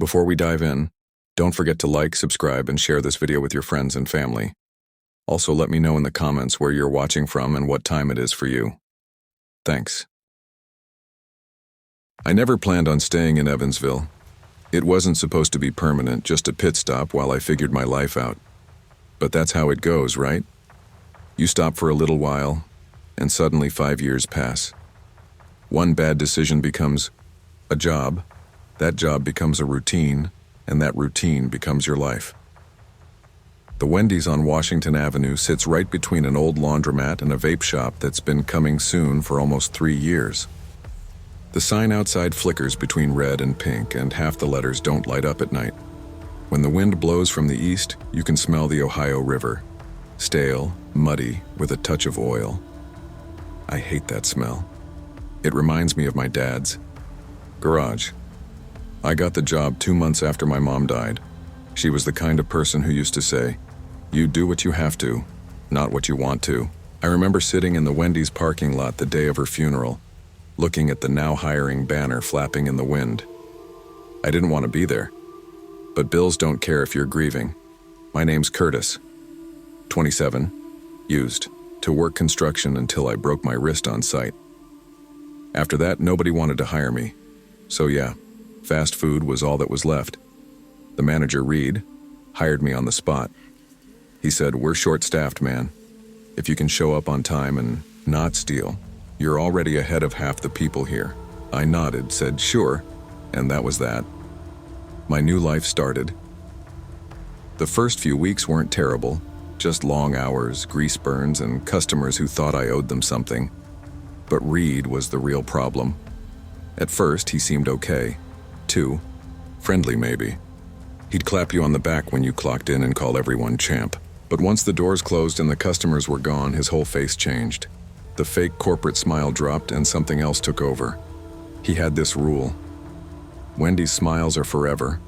Before we dive in, don't forget to like, subscribe, and share this video with your friends and family. Also, let me know in the comments where you're watching from and what time it is for you. Thanks. I never planned on staying in Evansville. It wasn't supposed to be permanent, just a pit stop while I figured my life out. But that's how it goes, right? You stop for a little while, and suddenly 5 years pass. One bad decision becomes a job, that job becomes a routine, and that routine becomes your life. The Wendy's on Washington Avenue sits right between an old laundromat and a vape shop that's been coming soon for almost 3 years. The sign outside flickers between red and pink, and half the letters don't light up at night. When the wind blows from the east, you can smell the Ohio River. Stale, muddy, with a touch of oil. I hate that smell. It reminds me of my dad's garage. I got the job 2 months after my mom died. She was the kind of person who used to say, "You do what you have to, not what you want to." I remember sitting in the Wendy's parking lot the day of her funeral, looking at the now hiring banner flapping in the wind. I didn't want to be there. But bills don't care if you're grieving. My name's Curtis, 27, used to work construction until I broke my wrist on site. After that, nobody wanted to hire me. So yeah, fast food was all that was left. The manager, Reed, hired me on the spot. He said, "We're short-staffed, man. If you can show up on time and not steal, you're already ahead of half the people here." I nodded, said sure, and that was that. My new life started. The first few weeks weren't terrible, just long hours, grease burns, and customers who thought I owed them something. But Reed was the real problem. At first, he seemed okay. Too friendly, maybe. He'd clap you on the back when you clocked in and call everyone champ. But once the doors closed and the customers were gone, his whole face changed. The fake corporate smile dropped and something else took over. He had this rule. Wendy's smiles are forever.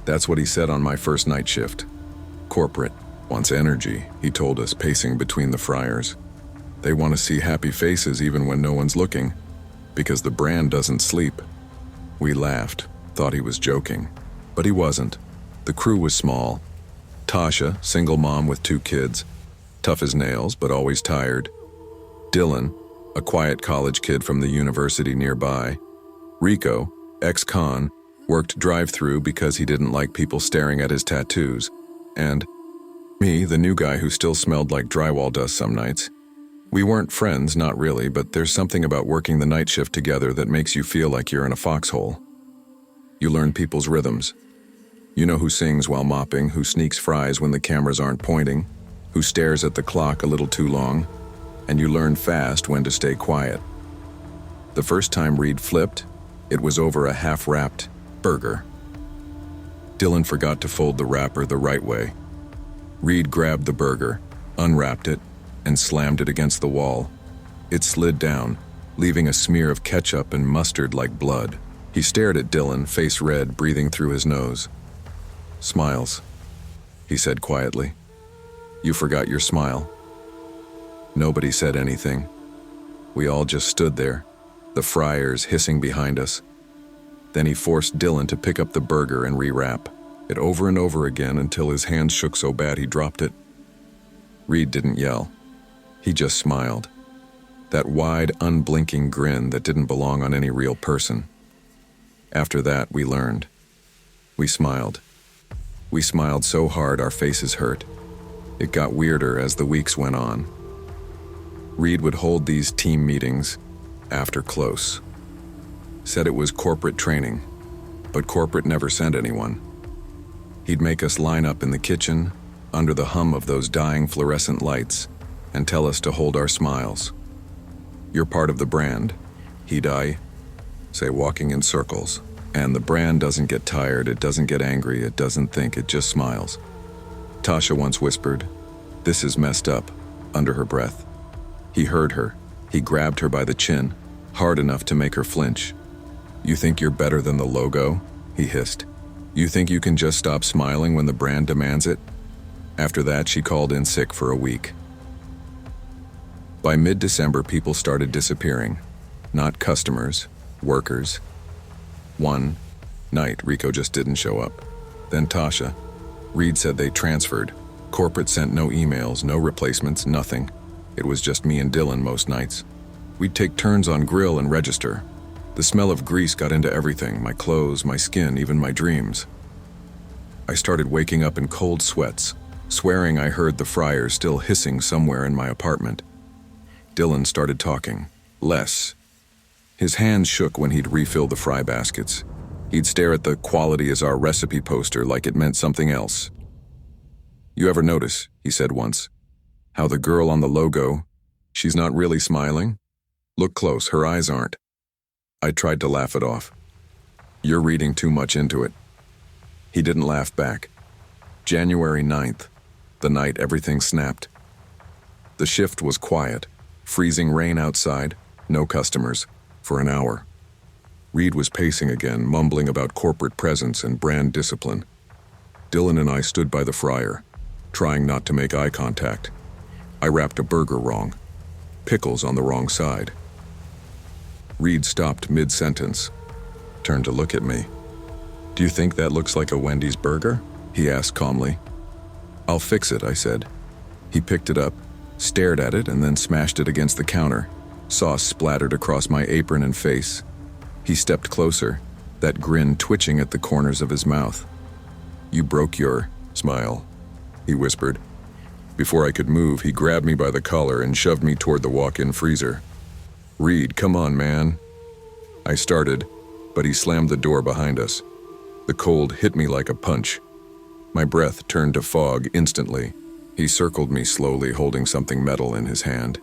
That's what he said on my first night shift. Corporate wants energy, he told us, pacing between the fryers. They want to see happy faces even when no one's looking, because the brand doesn't sleep. We laughed, thought he was joking, but he wasn't. The crew was small. Tasha, single mom with 2 kids, tough as nails but always tired. Dylan, a quiet college kid from the university nearby. Rico, ex-con, worked drive-through because he didn't like people staring at his tattoos. And me, the new guy who still smelled like drywall dust some nights. We weren't friends, not really, but there's something about working the night shift together that makes you feel like you're in a foxhole. You learn people's rhythms. You know who sings while mopping, who sneaks fries when the cameras aren't pointing, who stares at the clock a little too long, and you learn fast when to stay quiet. The first time Reed flipped, it was over a half-wrapped burger. Dylan forgot to fold the wrapper the right way. Reed grabbed the burger, unwrapped it, and slammed it against the wall. It slid down, leaving a smear of ketchup and mustard like blood. He stared at Dylan, face red, breathing through his nose. "Smiles," he said quietly. "You forgot your smile." Nobody said anything. We all just stood there, the fryers hissing behind us. Then he forced Dylan to pick up the burger and rewrap it over and over again until his hands shook so bad he dropped it. Reed didn't yell. He just smiled. That wide, unblinking grin that didn't belong on any real person. After that, we learned. We smiled. We smiled so hard our faces hurt. It got weirder as the weeks went on. Reed would hold these team meetings after close. Said it was corporate training, but corporate never sent anyone. He'd make us line up in the kitchen, under the hum of those dying fluorescent lights, and tell us to hold our smiles. "You're part of the brand," he'd say, walking in circles. And the brand doesn't get tired, it doesn't get angry, it doesn't think, it just smiles. Tasha once whispered, "This is messed up," under her breath. He heard her. He grabbed her by the chin, hard enough to make her flinch. "You think you're better than the logo?" he hissed. "You think you can just stop smiling when the brand demands it?" After that, she called in sick for a week. By mid-December, people started disappearing. Not customers, workers. One Night, Rico just didn't show up. Then Tasha. Reed said they transferred. Corporate sent no emails, no replacements, nothing. It was just me and Dylan most nights. We'd take turns on grill and register. The smell of grease got into everything, my clothes, my skin, even my dreams. I started waking up in cold sweats, swearing I heard the fryers still hissing somewhere in my apartment. Dylan started talking. Less. His hands shook when he'd refill the fry baskets. He'd stare at the quality as our recipe poster like it meant something else. "You ever notice," he said once, "how the girl on the logo, she's not really smiling? Look close, her eyes aren't." I tried to laugh it off. "You're reading too much into it." He didn't laugh back. January 9th, the night everything snapped. The shift was quiet, freezing rain outside, no customers, for an hour. Reed was pacing again, mumbling about corporate presence and brand discipline. Dylan and I stood by the fryer, trying not to make eye contact. I wrapped a burger wrong, pickles on the wrong side. Reed stopped mid-sentence, turned to look at me. "Do you think that looks like a Wendy's burger?" he asked calmly. "I'll fix it," I said. He picked it up, stared at it, and then smashed it against the counter. Sauce splattered across my apron and face. He stepped closer, that grin twitching at the corners of his mouth. "You broke your smile," he whispered. Before I could move, he grabbed me by the collar and shoved me toward the walk-in freezer. "Reed, come on, man." I started, but he slammed the door behind us. The cold hit me like a punch. My breath turned to fog instantly. He circled me slowly, holding something metal in his hand.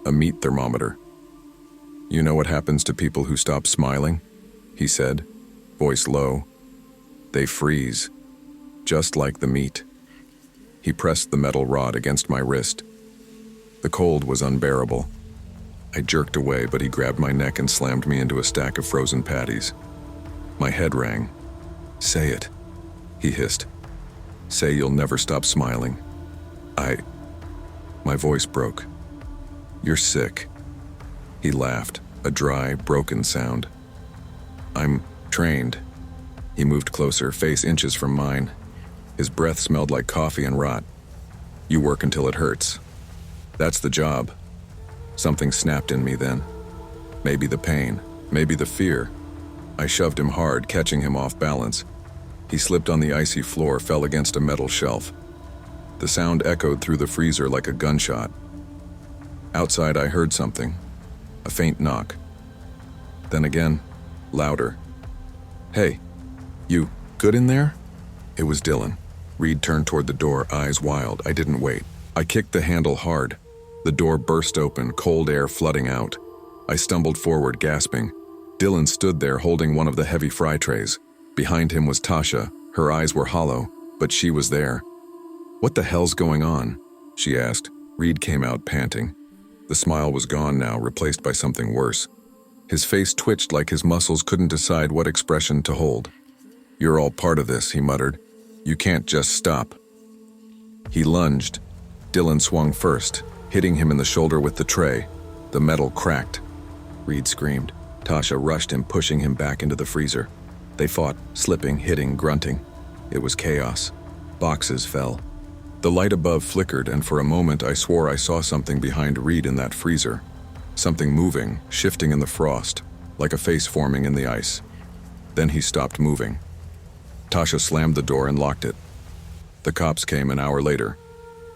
A meat thermometer. "You know what happens to people who stop smiling?" he said, voice low. "They freeze, just like the meat." He pressed the metal rod against my wrist. The cold was unbearable. I jerked away, but he grabbed my neck and slammed me into a stack of frozen patties. My head rang. "Say it," he hissed. "Say you'll never stop smiling." My voice broke. "You're sick." He laughed, a dry, broken sound. "I'm trained." He moved closer, face inches from mine. His breath smelled like coffee and rot. "You work until it hurts. That's the job." Something snapped in me then. Maybe the pain, maybe the fear. I shoved him hard, catching him off balance. He slipped on the icy floor, fell against a metal shelf. The sound echoed through the freezer like a gunshot. Outside, I heard something. A faint knock. Then again, louder. "Hey, you good in there?" It was Dylan. Reed turned toward the door, eyes wild. I didn't wait. I kicked the handle hard. The door burst open, cold air flooding out. I stumbled forward, gasping. Dylan stood there holding one of the heavy fry trays. Behind him was Tasha. Her eyes were hollow, but she was there. "What the hell's going on?" she asked. Reed came out panting. The smile was gone now, replaced by something worse. His face twitched like his muscles couldn't decide what expression to hold. "You're all part of this," he muttered. "You can't just stop." He lunged. Dylan swung first, hitting him in the shoulder with the tray. The metal cracked. Reed screamed. Tasha rushed him, pushing him back into the freezer. They fought, slipping, hitting, grunting. It was chaos. Boxes fell. The light above flickered, and for a moment I swore I saw something behind Reed in that freezer. Something moving, shifting in the frost, like a face forming in the ice. Then he stopped moving. Tasha slammed the door and locked it. The cops came an hour later.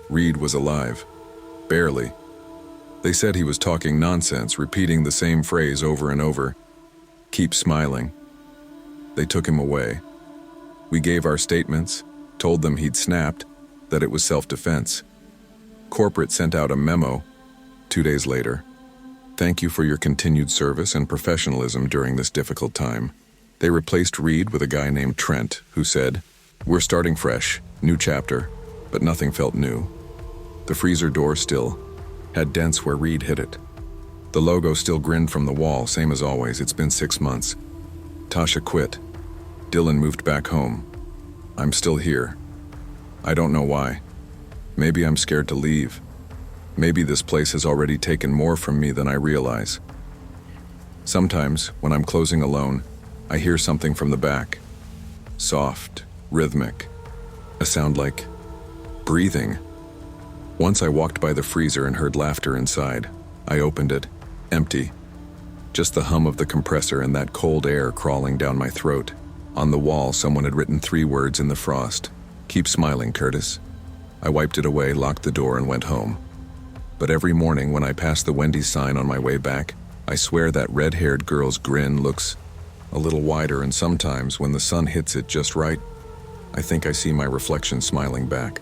Reed was alive. Barely. They said he was talking nonsense, repeating the same phrase over and over. "Keep smiling." They took him away. We gave our statements, told them he'd snapped, that it was self-defense. Corporate sent out a memo 2 days later. "Thank you for your continued service and professionalism during this difficult time." They replaced Reed with a guy named Trent, who said, "We're starting fresh, new chapter," but nothing felt new. The freezer door still had dents where Reed hit it. The logo still grinned from the wall, same as always. It's been 6 months. Tasha quit. Dylan moved back home. I'm still here. I don't know why. Maybe I'm scared to leave. Maybe this place has already taken more from me than I realize. Sometimes, when I'm closing alone, I hear something from the back. Soft, rhythmic. A sound like breathing. Once I walked by the freezer and heard laughter inside. I opened it. Empty. Just the hum of the compressor and that cold air crawling down my throat. On the wall, someone had written 3 words in the frost. "Keep smiling, Curtis." I wiped it away, locked the door, and went home. But every morning when I pass the Wendy's sign on my way back, I swear that red-haired girl's grin looks a little wider, and sometimes when the sun hits it just right, I think I see my reflection smiling back.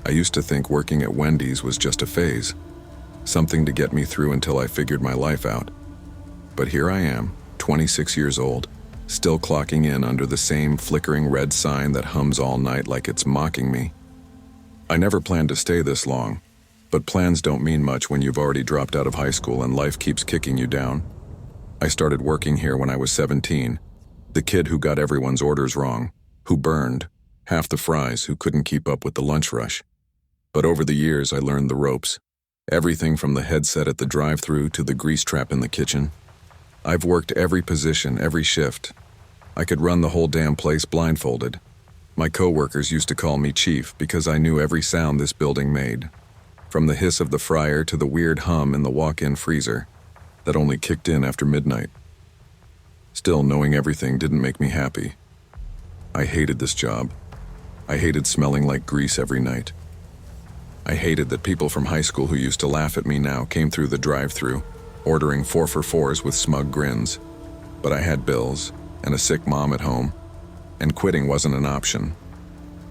I used to think working at Wendy's was just a phase, something to get me through until I figured my life out. But here I am, 26 years old, still clocking in under the same flickering red sign that hums all night like it's mocking me. I never planned to stay this long, but plans don't mean much when you've already dropped out of high school and life keeps kicking you down. I started working here when I was 17, the kid who got everyone's orders wrong, who burned half the fries, who couldn't keep up with the lunch rush. But over the years, I learned the ropes. Everything from the headset at the drive-thru to the grease trap in the kitchen. I've worked every position, every shift. I could run the whole damn place blindfolded. My coworkers used to call me Chief because I knew every sound this building made. From the hiss of the fryer to the weird hum in the walk-in freezer that only kicked in after midnight. Still, knowing everything didn't make me happy. I hated this job. I hated smelling like grease every night. I hated that people from high school who used to laugh at me now came through the drive-thru, ordering 4 for $4s with smug grins. But I had bills and a sick mom at home, and quitting wasn't an option.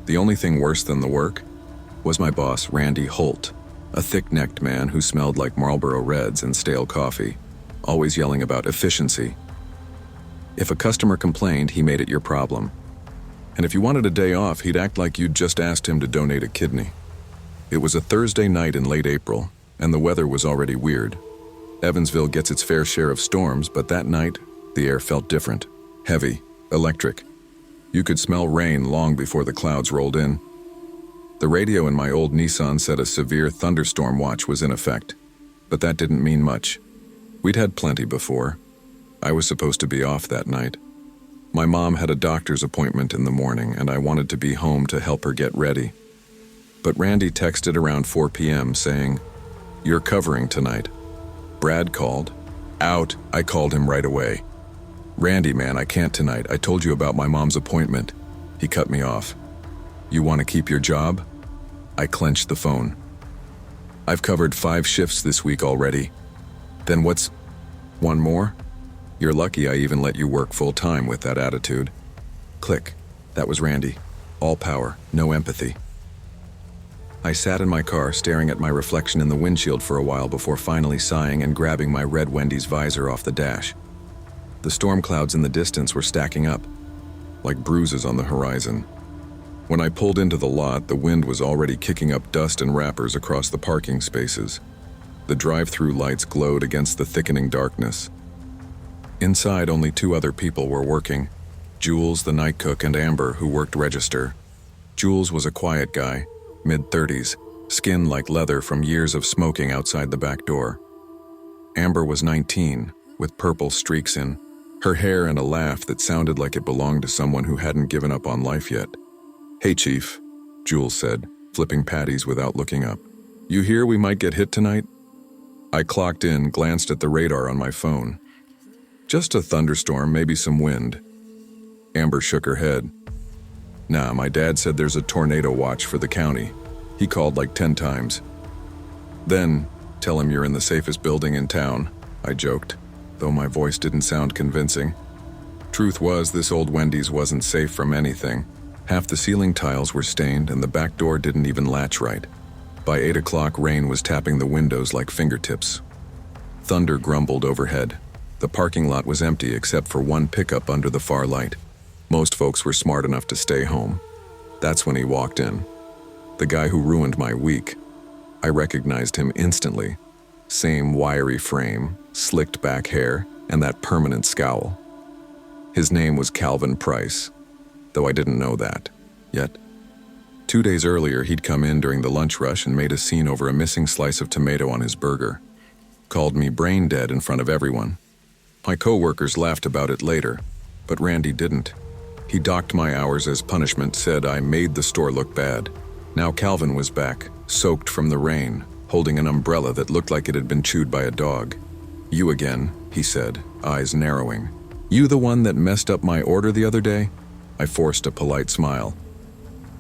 The only thing worse than the work was my boss, Randy Holt, a thick-necked man who smelled like Marlboro Reds and stale coffee, always yelling about efficiency. If a customer complained, he made it your problem. And if you wanted a day off, he'd act like you'd just asked him to donate a kidney. It was a Thursday night in late April, and the weather was already weird. Evansville gets its fair share of storms, but that night, the air felt different. Heavy, electric. You could smell rain long before the clouds rolled in. The radio in my old Nissan said a severe thunderstorm watch was in effect, but that didn't mean much. We'd had plenty before. I was supposed to be off that night. My mom had a doctor's appointment in the morning, and I wanted to be home to help her get ready. But Randy texted around 4 p.m. saying, "You're covering tonight." Brad called. "Out," I called him right away. "Randy, man, I can't tonight. I told you about my mom's appointment." He cut me off. "You want to keep your job?" I clenched the phone. "I've covered 5 shifts this week already." "Then what's 1 more? You're lucky I even let you work full-time with that attitude." Click. That was Randy. All power, no empathy. I sat in my car staring at my reflection in the windshield for a while before finally sighing and grabbing my red Wendy's visor off the dash. The storm clouds in the distance were stacking up, like bruises on the horizon. When I pulled into the lot, the wind was already kicking up dust and wrappers across the parking spaces. The drive-through lights glowed against the thickening darkness. Inside, only 2 other people were working, Jules, the night cook, and Amber, who worked register. Jules was a quiet guy, mid-30s, skin like leather from years of smoking outside the back door. Amber was 19, with purple streaks in her hair and a laugh that sounded like it belonged to someone who hadn't given up on life yet. "Hey, Chief," Jules said, flipping patties without looking up. "You hear we might get hit tonight?" I clocked in, glanced at the radar on my phone. "Just a thunderstorm, maybe some wind." Amber shook her head. "Nah, my dad said there's a tornado watch for the county. He called like 10 times. "Then, tell him you're in the safest building in town," I joked, though my voice didn't sound convincing. Truth was, this old Wendy's wasn't safe from anything. Half the ceiling tiles were stained and the back door didn't even latch right. By 8 o'clock, rain was tapping the windows like fingertips. Thunder grumbled overhead. The parking lot was empty except for 1 pickup under the far light. Most folks were smart enough to stay home. That's when he walked in. The guy who ruined my week. I recognized him instantly. Same wiry frame, slicked back hair, and that permanent scowl. His name was Calvin Price, though I didn't know that yet. 2 days earlier, he'd come in during the lunch rush and made a scene over a missing slice of tomato on his burger. called me brain dead in front of everyone. My co-workers laughed about it later, but Randy didn't. He docked my hours as punishment, said I made the store look bad. Now Calvin was back, soaked from the rain, holding an umbrella that looked like it had been chewed by a dog. "You again," he said, eyes narrowing. "You the one that messed up my order the other day?" I forced a polite smile.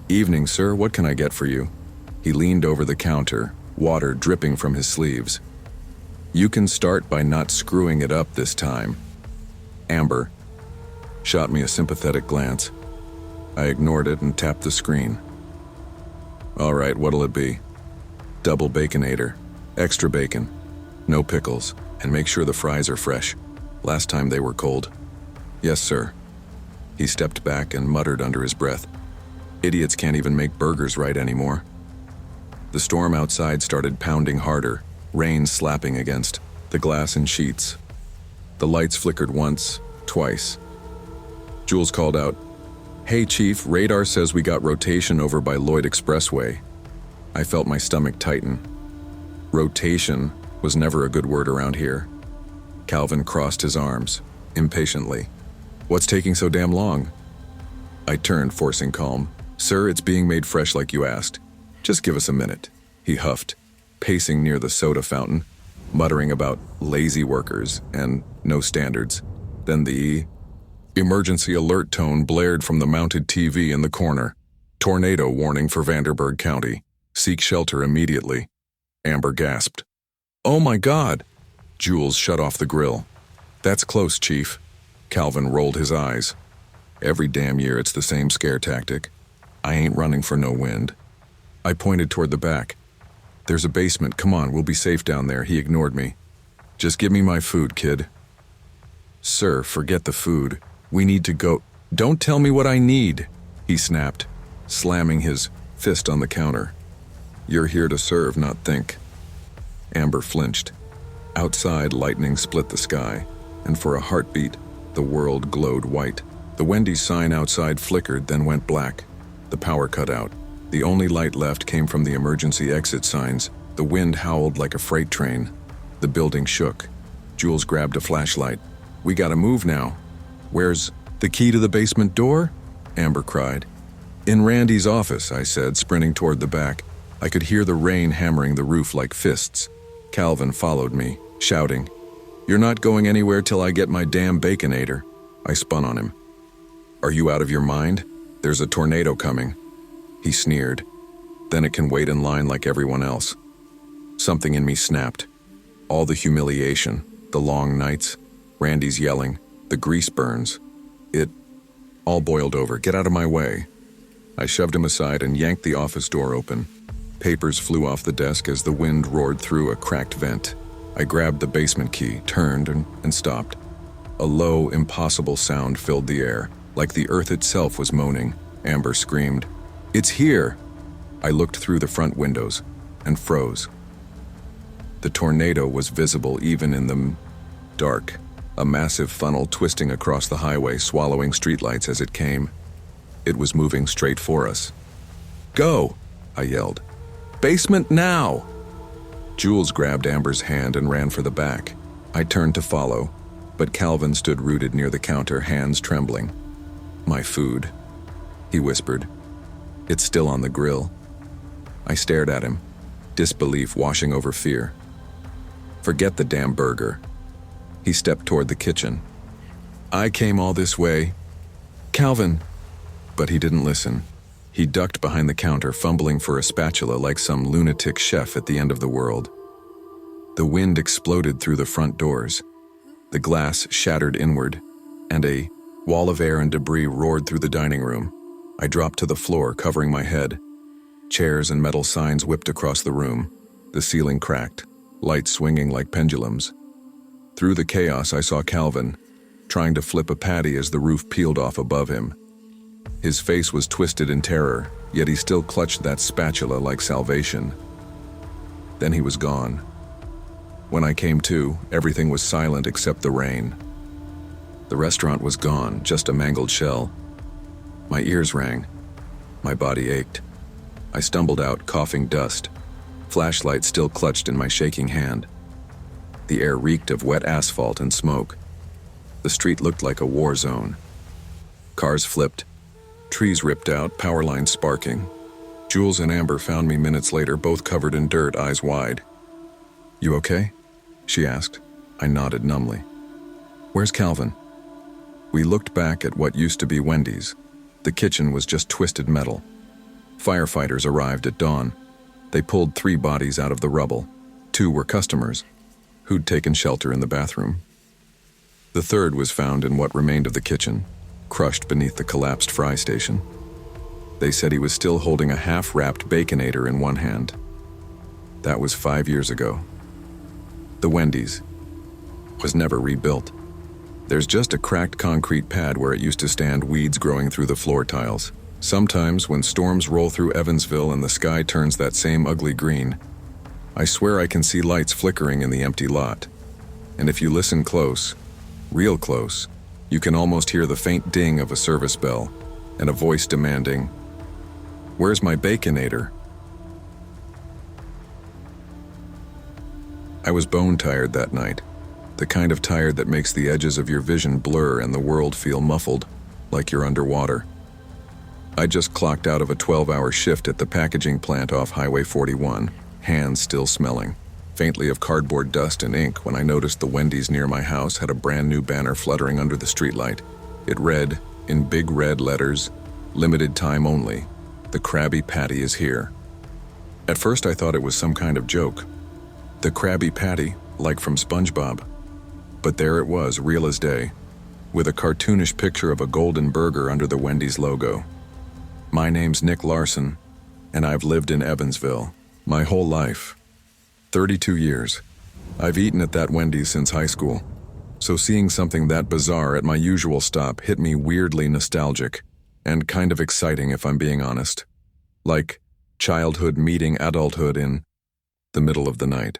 "Evening, sir, what can I get for you?" He leaned over the counter, water dripping from his sleeves. "You can start by not screwing it up this time." Amber shot me a sympathetic glance. I ignored it and tapped the screen. "All right, what'll it be?" "Double baconator, extra bacon, no pickles, and make sure the fries are fresh. Last time they were cold." "Yes, sir." He stepped back and muttered under his breath. "Idiots can't even make burgers right anymore." The storm outside started pounding harder, rain slapping against the glass and sheets. The lights flickered once, twice. Jules called out, "Hey, Chief, radar says we got rotation over by Lloyd Expressway." I felt my stomach tighten. Rotation was never a good word around here. Calvin crossed his arms, impatiently. "What's taking so damn long?" I turned, forcing calm. "Sir, it's being made fresh like you asked. Just give us a minute," he huffed, pacing near the soda fountain, muttering about lazy workers and no standards. Then the emergency alert tone blared from the mounted TV in the corner. "Tornado warning for Vanderburgh County. Seek shelter immediately." Amber gasped. "Oh my God!" Jules shut off the grill. "That's close, Chief." Calvin rolled his eyes. "Every damn year it's the same scare tactic. I ain't running for no wind." I pointed toward the back. "There's a basement, come on, we'll be safe down there." He ignored me. "Just give me my food, kid." "Sir, forget the food. We need to go." "Don't tell me what I need," he snapped, slamming his fist on the counter. "You're here to serve, not think." Amber flinched. Outside, lightning split the sky, and for a heartbeat, the world glowed white. The Wendy's sign outside flickered, then went black. The power cut out. The only light left came from the emergency exit signs. The wind howled like a freight train. The building shook. Jules grabbed a flashlight. "We gotta move now." "Where's the key to the basement door?" Amber cried. "In Randy's office," I said, sprinting toward the back. I could hear the rain hammering the roof like fists. Calvin followed me, shouting, "You're not going anywhere till I get my damn baconator." I spun on him. "Are you out of your mind? There's a tornado coming." He sneered. "Then it can wait in line like everyone else." Something in me snapped. All the humiliation, the long nights, Randy's yelling, the grease burns. It all boiled over. "Get out of my way." I shoved him aside and yanked the office door open. Papers flew off the desk as the wind roared through a cracked vent. I grabbed the basement key, turned, and stopped. A low, impossible sound filled the air, like the earth itself was moaning. Amber screamed, "It's here!" I looked through the front windows and froze. The tornado was visible even in the dark, a massive funnel twisting across the highway, swallowing streetlights as it came. It was moving straight for us. "Go!" I yelled. "Basement now!" Jules grabbed Amber's hand and ran for the back. I turned to follow, but Calvin stood rooted near the counter, hands trembling. "My food," he whispered. "It's still on the grill." I stared at him, disbelief washing over fear. "Forget the damn burger." He stepped toward the kitchen. "I came all this way." "Calvin!" But he didn't listen. He ducked behind the counter, fumbling for a spatula like some lunatic chef at the end of the world. The wind exploded through the front doors. The glass shattered inward, and a wall of air and debris roared through the dining room. I dropped to the floor, covering my head. Chairs and metal signs whipped across the room. The ceiling cracked, lights swinging like pendulums. Through the chaos, I saw Calvin, trying to flip a patty as the roof peeled off above him. His face was twisted in terror, yet he still clutched that spatula like salvation. Then he was gone. When I came to, everything was silent except the rain. The restaurant was gone, just a mangled shell. My ears rang. My body ached. I stumbled out, coughing dust, flashlight still clutched in my shaking hand. The air reeked of wet asphalt and smoke. The street looked like a war zone. Cars flipped, trees ripped out, power lines sparking. Jules and Amber found me minutes later, both covered in dirt, eyes wide. "You okay?" she asked. I nodded numbly. "Where's Calvin?" We looked back at what used to be Wendy's. The kitchen was just twisted metal. Firefighters arrived at dawn. They pulled 3 bodies out of the rubble. 2 were customers, who'd taken shelter in the bathroom. The 3rd was found in what remained of the kitchen, crushed beneath the collapsed fry station. They said he was still holding a half-wrapped Baconator in one hand. That was 5 years ago. The Wendys was never rebuilt. There's just a cracked concrete pad where it used to stand, weeds growing through the floor tiles. Sometimes when storms roll through Evansville and the sky turns that same ugly green, I swear I can see lights flickering in the empty lot. And if you listen close, real close, you can almost hear the faint ding of a service bell and a voice demanding, "Where's my Baconator?" I was bone-tired that night, the kind of tired that makes the edges of your vision blur and the world feel muffled, like you're underwater. I just clocked out of a 12-hour shift at the packaging plant off Highway 41, hands still smelling, faintly of cardboard dust and ink, when I noticed the Wendy's near my house had a brand new banner fluttering under the streetlight. It read, in big red letters, "Limited time only. The Krabby Patty is here." At first I thought it was some kind of joke. The Krabby Patty, like from SpongeBob. But there it was, real as day, with a cartoonish picture of a golden burger under the Wendy's logo. My name's Nick Larson, and I've lived in Evansville my whole life. 32 years. I've eaten at that Wendy's since high school. So seeing something that bizarre at my usual stop hit me weirdly nostalgic, and kind of exciting if I'm being honest. Like childhood meeting adulthood in the middle of the night.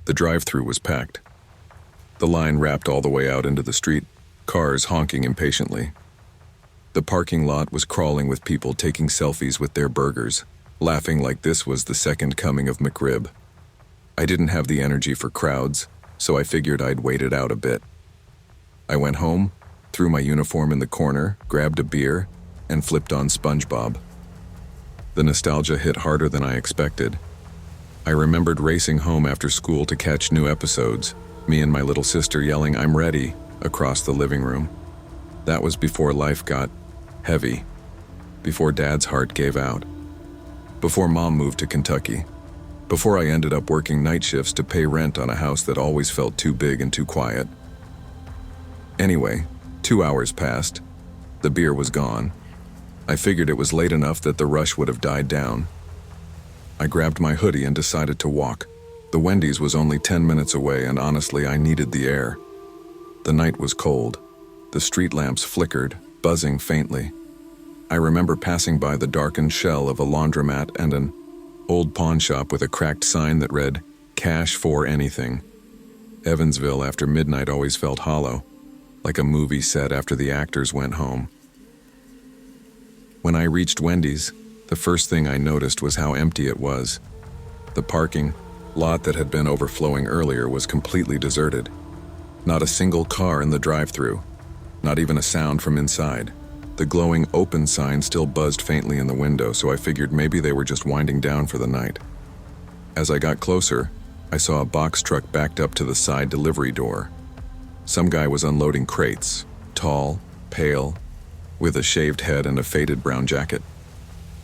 The drive-thru was packed. The line wrapped all the way out into the street, cars honking impatiently. The parking lot was crawling with people taking selfies with their burgers, laughing like this was the second coming of McRib. I didn't have the energy for crowds, so I figured I'd wait it out a bit. I went home, threw my uniform in the corner, grabbed a beer, and flipped on SpongeBob. The nostalgia hit harder than I expected. I remembered racing home after school to catch new episodes, me and my little sister yelling, "I'm ready," across the living room. That was before life got heavy, before Dad's heart gave out, before Mom moved to Kentucky, before I ended up working night shifts to pay rent on a house that always felt too big and too quiet. Anyway, 2 hours passed. The beer was gone. I figured it was late enough that the rush would have died down. I grabbed my hoodie and decided to walk. The Wendy's was only 10 minutes away, and honestly, I needed the air. The night was cold. The street lamps flickered, buzzing faintly. I remember passing by the darkened shell of a laundromat and an old pawn shop with a cracked sign that read, "Cash for anything." Evansville after midnight always felt hollow, like a movie set after the actors went home. When I reached Wendy's, the first thing I noticed was how empty it was. The parking lot that had been overflowing earlier was completely deserted. Not a single car in the drive-thru, not even a sound from inside. The glowing open sign still buzzed faintly in the window, so I figured maybe they were just winding down for the night. As I got closer, I saw a box truck backed up to the side delivery door. Some guy was unloading crates, tall, pale, with a shaved head and a faded brown jacket.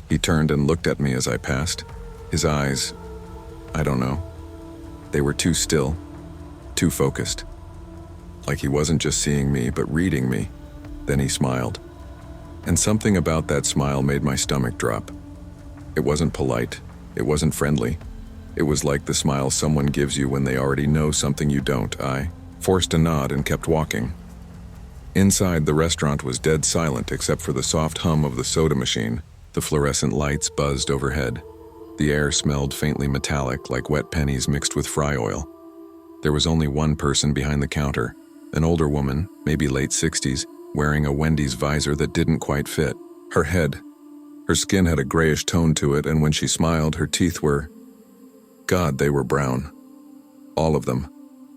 He turned and looked at me as I passed. His eyes, I don't know, they were too still, too focused. Like he wasn't just seeing me, but reading me. Then he smiled. And something about that smile made my stomach drop. It wasn't polite. It wasn't friendly. It was like the smile someone gives you when they already know something you don't. I forced a nod and kept walking. Inside, the restaurant was dead silent except for the soft hum of the soda machine. The fluorescent lights buzzed overhead. The air smelled faintly metallic, like wet pennies mixed with fry oil. There was only one person behind the counter, an older woman, maybe late 60s, wearing a Wendy's visor that didn't quite fit. Her skin had a grayish tone to it, and when she smiled, her teeth were, God, they were brown. All of them.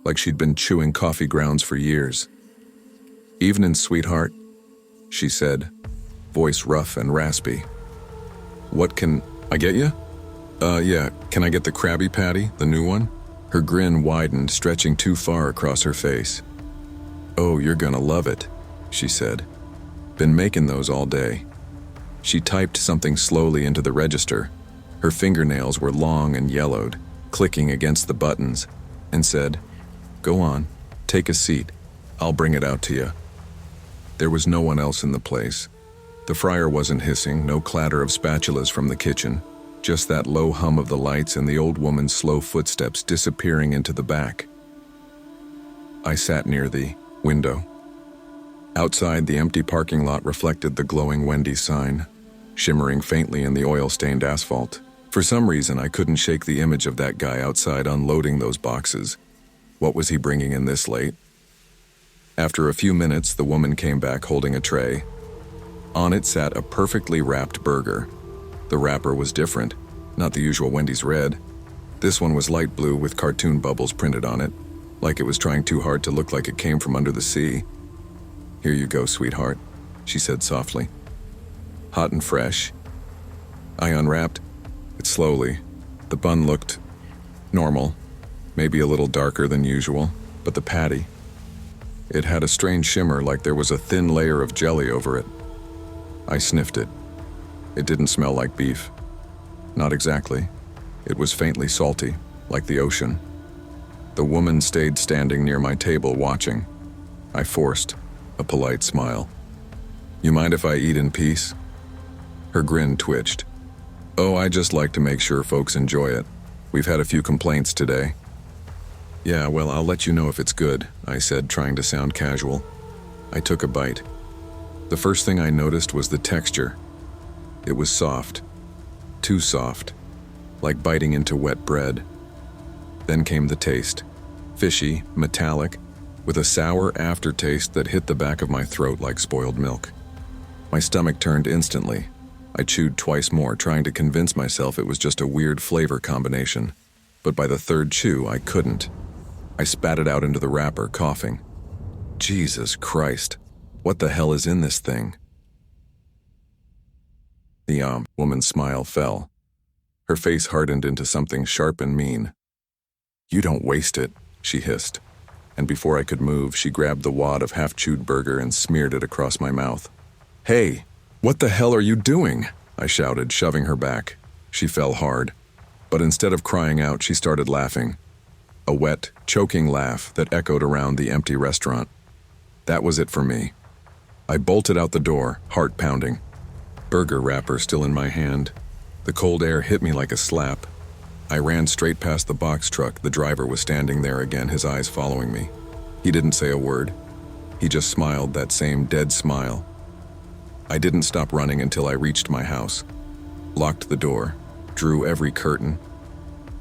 like she'd been chewing coffee grounds for years. "Evening, sweetheart," she said, voice rough and raspy. "What can I get you?" Yeah, can I get the Krabby Patty, the new one?" Her grin widened, stretching too far across her face. "Oh, you're gonna love it," she said. "Been making those all day." She typed something slowly into the register. Her fingernails were long and yellowed, clicking against the buttons, and said, "Go on, take a seat. I'll bring it out to you." There was no one else in the place. The fryer wasn't hissing, no clatter of spatulas from the kitchen, just that low hum of the lights and the old woman's slow footsteps disappearing into the back. I sat near the window. Outside, the empty parking lot reflected the glowing Wendys sign, shimmering faintly in the oil-stained asphalt. For some reason, I couldn't shake the image of that guy outside unloading those boxes. What was he bringing in this late? After a few minutes, the woman came back holding a tray. On it sat a perfectly wrapped burger. The wrapper was different, not the usual Wendy's red. This one was light blue with cartoon bubbles printed on it, like it was trying too hard to look like it came from under the sea. "Here you go, sweetheart," she said softly. "Hot and fresh." I unwrapped it slowly. The bun looked normal, maybe a little darker than usual, but the patty, it had a strange shimmer like there was a thin layer of jelly over it. I sniffed it. It didn't smell like beef. Not exactly. It was faintly salty, like the ocean. The woman stayed standing near my table watching. I forced a polite smile. "You mind if I eat in peace?" Her grin twitched. "Oh, I just like to make sure folks enjoy it. We've had a few complaints today." "Yeah, well, I'll let you know if it's good," I said, trying to sound casual. I took a bite. The first thing I noticed was the texture. It was soft. Too soft. Like biting into wet bread. Then came the taste. Fishy, metallic, with a sour aftertaste that hit the back of my throat like spoiled milk. My stomach turned instantly. I chewed twice more, trying to convince myself it was just a weird flavor combination. But by the third chew, I couldn't. I spat it out into the wrapper, coughing. Jesus Christ, what the hell is in this thing? The woman's smile fell. Her face hardened into something sharp and mean. "You don't waste it," she hissed. And before I could move, she grabbed the wad of half-chewed burger and smeared it across my mouth. "Hey, what the hell are you doing?" I shouted, shoving her back. She fell hard. But instead of crying out, she started laughing. A wet, choking laugh that echoed around the empty restaurant. That was it for me. I bolted out the door, heart pounding. Burger wrapper still in my hand. The cold air hit me like a slap. I ran straight past the box truck. The driver was standing there again, his eyes following me. He didn't say a word. He just smiled, that same dead smile. I didn't stop running until I reached my house. Locked the door, drew every curtain.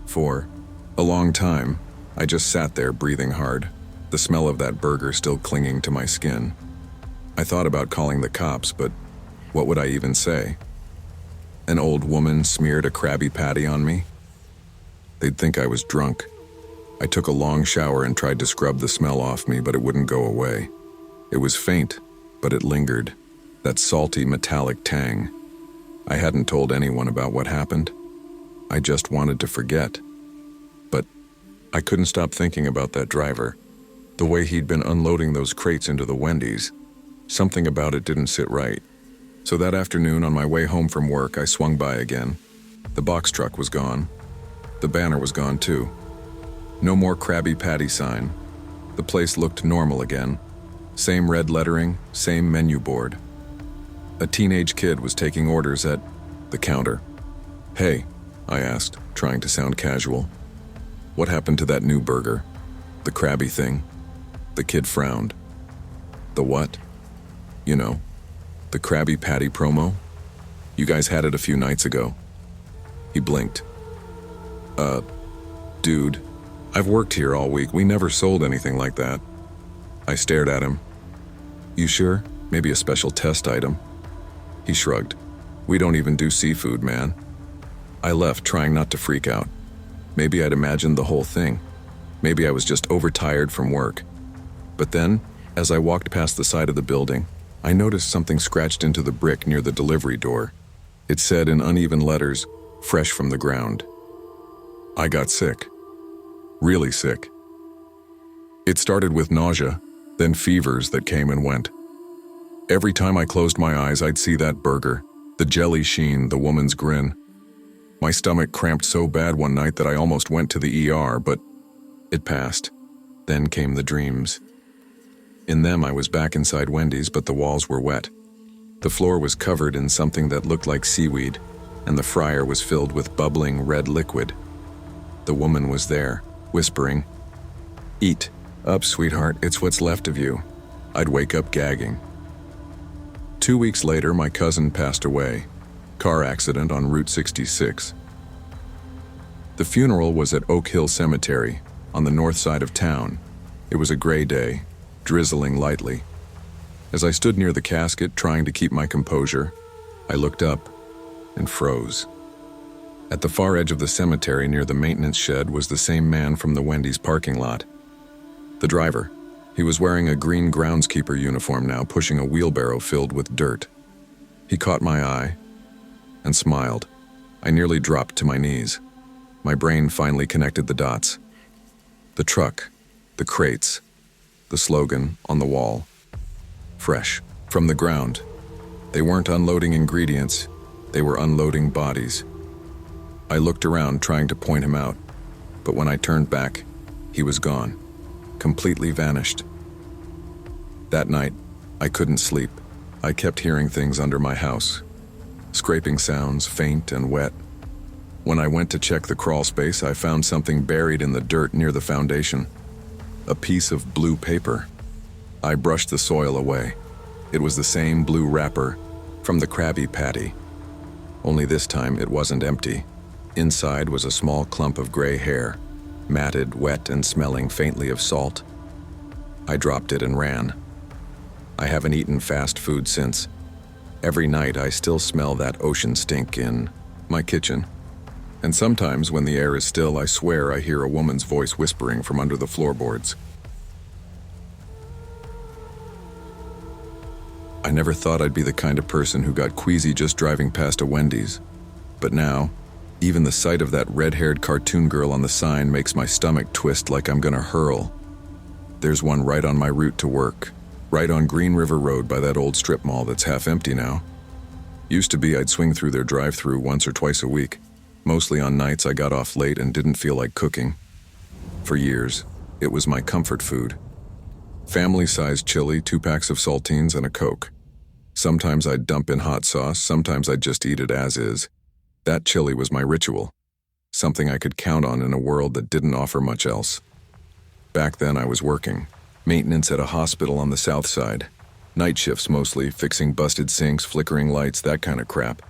For a long time, I just sat there breathing hard, the smell of that burger still clinging to my skin. I thought about calling the cops, but what would I even say? An old woman smeared a Krabby Patty on me? They'd think I was drunk. I took a long shower and tried to scrub the smell off me, but it wouldn't go away. It was faint, but it lingered. That salty, metallic tang. I hadn't told anyone about what happened. I just wanted to forget. But I couldn't stop thinking about that driver. The way he'd been unloading those crates into the Wendys. Something about it didn't sit right. So that afternoon, on my way home from work, I swung by again. The box truck was gone. The banner was gone too. No more Krabby Patty sign. The place looked normal again. Same red lettering, same menu board. A teenage kid was taking orders at the counter. "Hey," I asked, trying to sound casual. "What happened to that new burger? The Krabby thing?" The kid frowned. "The what?" "You know, the Krabby Patty promo? You guys had it a few nights ago." He blinked. Dude, I've worked here all week. We never sold anything like that." I stared at him. "You sure? Maybe a special test item?" He shrugged. "We don't even do seafood, man." I left, trying not to freak out. Maybe I'd imagined the whole thing. Maybe I was just overtired from work. But then, as I walked past the side of the building, I noticed something scratched into the brick near the delivery door. It said in uneven letters, "Fresh from the ground." I got sick. Really sick. It started with nausea, then fevers that came and went. Every time I closed my eyes, I'd see that burger, the jelly sheen, the woman's grin. My stomach cramped so bad one night that I almost went to the ER, but it passed. Then came the dreams. In them, I was back inside Wendy's, but the walls were wet. The floor was covered in something that looked like seaweed, and the fryer was filled with bubbling red liquid. The woman was there, whispering, "Eat up, sweetheart, it's what's left of you." I'd wake up gagging. 2 weeks later, my cousin passed away. Car accident on Route 66. The funeral was at Oak Hill Cemetery, on the north side of town. It was a gray day, drizzling lightly. As I stood near the casket, trying to keep my composure, I looked up and froze. At the far edge of the cemetery near the maintenance shed was the same man from the Wendy's parking lot. The driver. He was wearing a green groundskeeper uniform now, pushing a wheelbarrow filled with dirt. He caught my eye and smiled. I nearly dropped to my knees. My brain finally connected the dots. The truck, the crates, the slogan on the wall. Fresh from the ground. They weren't unloading ingredients, they were unloading bodies. I looked around trying to point him out, but when I turned back, he was gone. Completely vanished. That night, I couldn't sleep. I kept hearing things under my house. Scraping sounds, faint and wet. When I went to check the crawl space, I found something buried in the dirt near the foundation. A piece of blue paper. I brushed the soil away. It was the same blue wrapper from the Krabby Patty. Only this time it wasn't empty. Inside was a small clump of gray hair, matted, wet, and smelling faintly of salt. I dropped it and ran. I haven't eaten fast food since. Every night I still smell that ocean stink in my kitchen. And sometimes when the air is still, I swear I hear a woman's voice whispering from under the floorboards. I never thought I'd be the kind of person who got queasy just driving past a Wendy's. But now, even the sight of that red-haired cartoon girl on the sign makes my stomach twist like I'm gonna hurl. There's one right on my route to work, right on Green River Road by that old strip mall that's half empty now. Used to be I'd swing through their drive-thru once or twice a week, mostly on nights I got off late and didn't feel like cooking. For years, it was my comfort food. Family-sized chili, 2 packs of saltines, and a Coke. Sometimes I'd dump in hot sauce, sometimes I'd just eat it as is. That chili was my ritual, something I could count on in a world that didn't offer much else. Back then I was working, maintenance at a hospital on the south side. Night shifts mostly, fixing busted sinks, flickering lights, that kind of crap.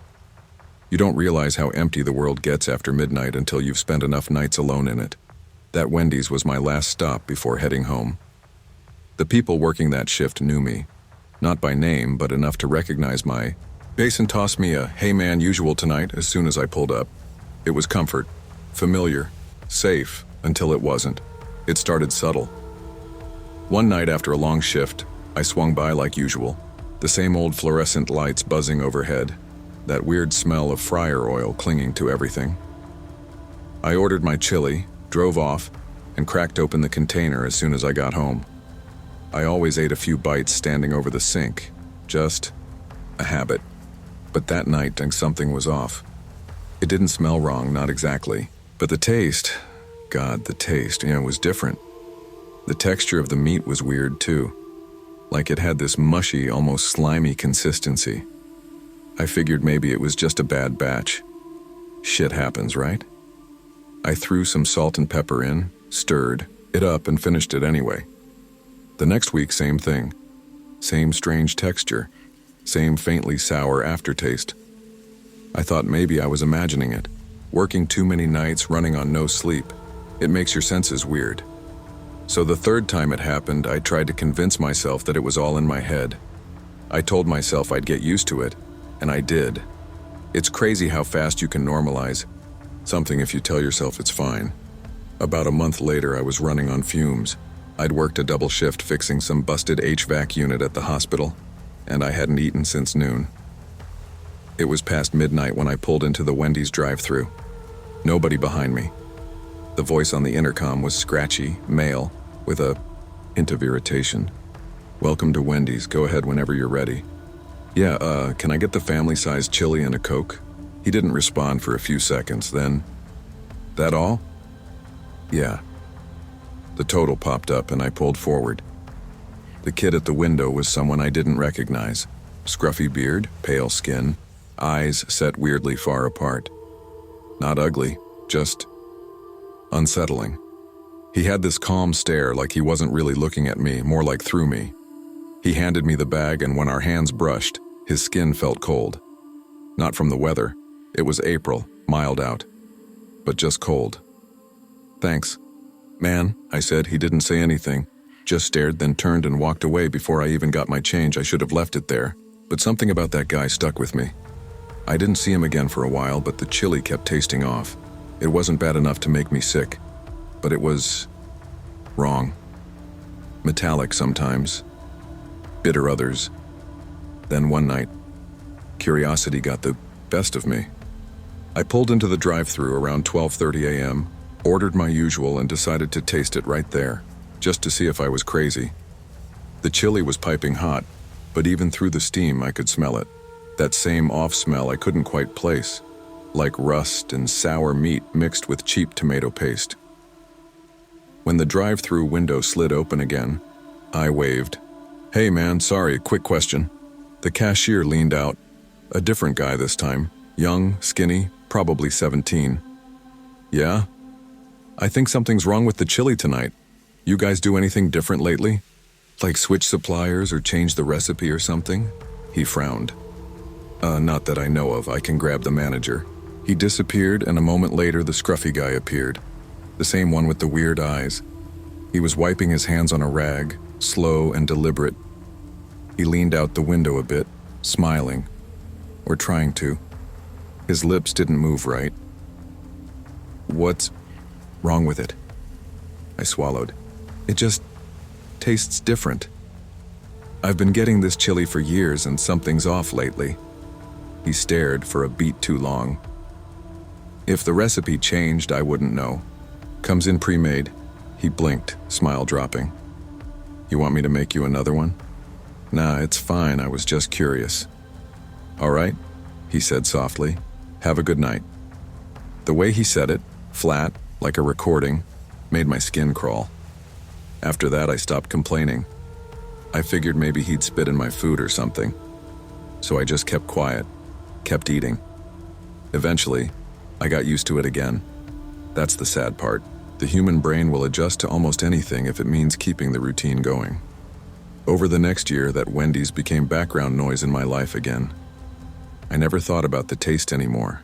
You don't realize how empty the world gets after midnight until you've spent enough nights alone in it. That Wendy's was my last stop before heading home. The people working that shift knew me. Not by name, but enough to recognize my face and toss me a "hey man, usual tonight" as soon as I pulled up. It was comfort, familiar, safe, until it wasn't. It started subtle. One night after a long shift, I swung by like usual. The same old fluorescent lights buzzing overhead. That weird smell of fryer oil clinging to everything. I ordered my chili, drove off, and cracked open the container as soon as I got home. I always ate a few bites standing over the sink, just a habit. But that night, something was off. It didn't smell wrong, not exactly. But the taste, God, the taste, was different. The texture of the meat was weird too. Like it had this mushy, almost slimy consistency. I figured maybe it was just a bad batch. Shit happens, right? I threw some salt and pepper in, stirred it up, and finished it anyway. The next week, same thing. Same strange texture. Same faintly sour aftertaste. I thought maybe I was imagining it. Working too many nights, running on no sleep. It makes your senses weird. So the third time it happened, I tried to convince myself that it was all in my head. I told myself I'd get used to it, and I did. It's crazy how fast you can normalize something if you tell yourself it's fine. About a month later, I was running on fumes. I'd worked a double shift fixing some busted HVAC unit at the hospital, and I hadn't eaten since noon. It was past midnight when I pulled into the Wendy's drive-thru. Nobody behind me. The voice on the intercom was scratchy, male, with a hint of irritation. "Welcome to Wendy's. Go ahead whenever you're ready." "Yeah, can I get the family-sized chili and a Coke?" He didn't respond for a few seconds, then, "That all?" "Yeah." The total popped up and I pulled forward. The kid at the window was someone I didn't recognize. Scruffy beard, pale skin, eyes set weirdly far apart. Not ugly, just unsettling. He had this calm stare, like he wasn't really looking at me, more like through me. He handed me the bag, and when our hands brushed, his skin felt cold. Not from the weather. It was April, mild out, but just cold. "Thanks." "Man," I said. He didn't say anything, just stared, then turned and walked away before I even got my change. I should have left it there, but something about that guy stuck with me. I didn't see him again for a while, but the chili kept tasting off. It wasn't bad enough to make me sick, but it was wrong. Metallic sometimes, bitter others. Then one night, curiosity got the best of me. I pulled into the drive-thru around 12:30 a.m., ordered my usual, and decided to taste it right there, just to see if I was crazy. The chili was piping hot, but even through the steam I could smell it. That same off smell I couldn't quite place, like rust and sour meat mixed with cheap tomato paste. When the drive-thru window slid open again, I waved. "Hey man, sorry, quick question." The cashier leaned out. A different guy this time, young, skinny, probably 17. "Yeah? I think something's wrong with the chili tonight. You guys do anything different lately? Like switch suppliers or change the recipe or something?" He frowned. Not that I know of. I can grab the manager." He disappeared, and a moment later the scruffy guy appeared. The same one with the weird eyes. He was wiping his hands on a rag, slow and deliberate. He leaned out the window a bit, smiling, or trying to. His lips didn't move right. "What's wrong with it?" I swallowed. "It just tastes different. I've been getting this chili for years and something's off lately." He stared for a beat too long. "If the recipe changed, I wouldn't know. Comes in pre-made." He blinked, smile dropping. "You want me to make you another one?" "Nah, it's fine. I was just curious." "All right," he said softly. "Have a good night." The way he said it, flat, like a recording, made my skin crawl. After that, I stopped complaining. I figured maybe he'd spit in my food or something. So I just kept quiet, kept eating. Eventually, I got used to it again. That's the sad part. The human brain will adjust to almost anything if it means keeping the routine going. Over the next year, that Wendy's became background noise in my life again. I never thought about the taste anymore.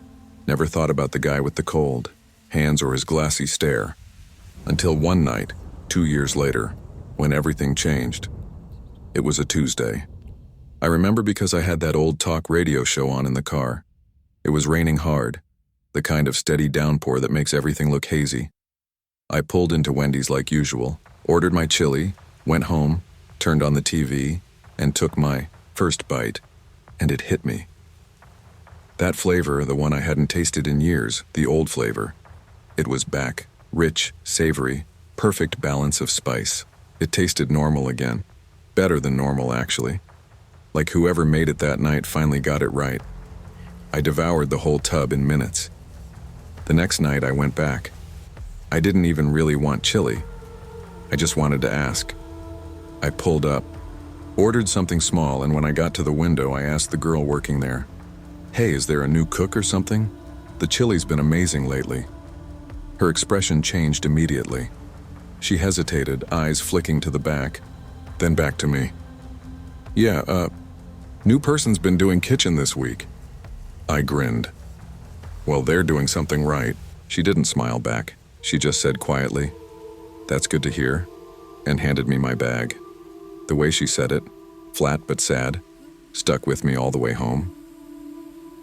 Never thought about the guy with the cold hands or his glassy stare. Until one night, 2 years later, when everything changed. It was a Tuesday. I remember because I had that old talk radio show on in the car. It was raining hard, the kind of steady downpour that makes everything look hazy. I pulled into Wendy's like usual, ordered my chili, went home, turned on the TV, and took my first bite, and it hit me. That flavor, the one I hadn't tasted in years, the old flavor. It was back, rich, savory, perfect balance of spice. It tasted normal again. Better than normal, actually. Like whoever made it that night finally got it right. I devoured the whole tub in minutes. The next night I went back. I didn't even really want chili. I just wanted to ask. I pulled up, ordered something small, and when I got to the window, I asked the girl working there, "Hey, is there a new cook or something? The chili's been amazing lately." Her expression changed immediately. She hesitated, eyes flicking to the back, then back to me. "Yeah, new person's been doing kitchen this week." I grinned. "Well, they're doing something right." She didn't smile back. She just said quietly, "That's good to hear," and handed me my bag. The way she said it, flat but sad, stuck with me all the way home.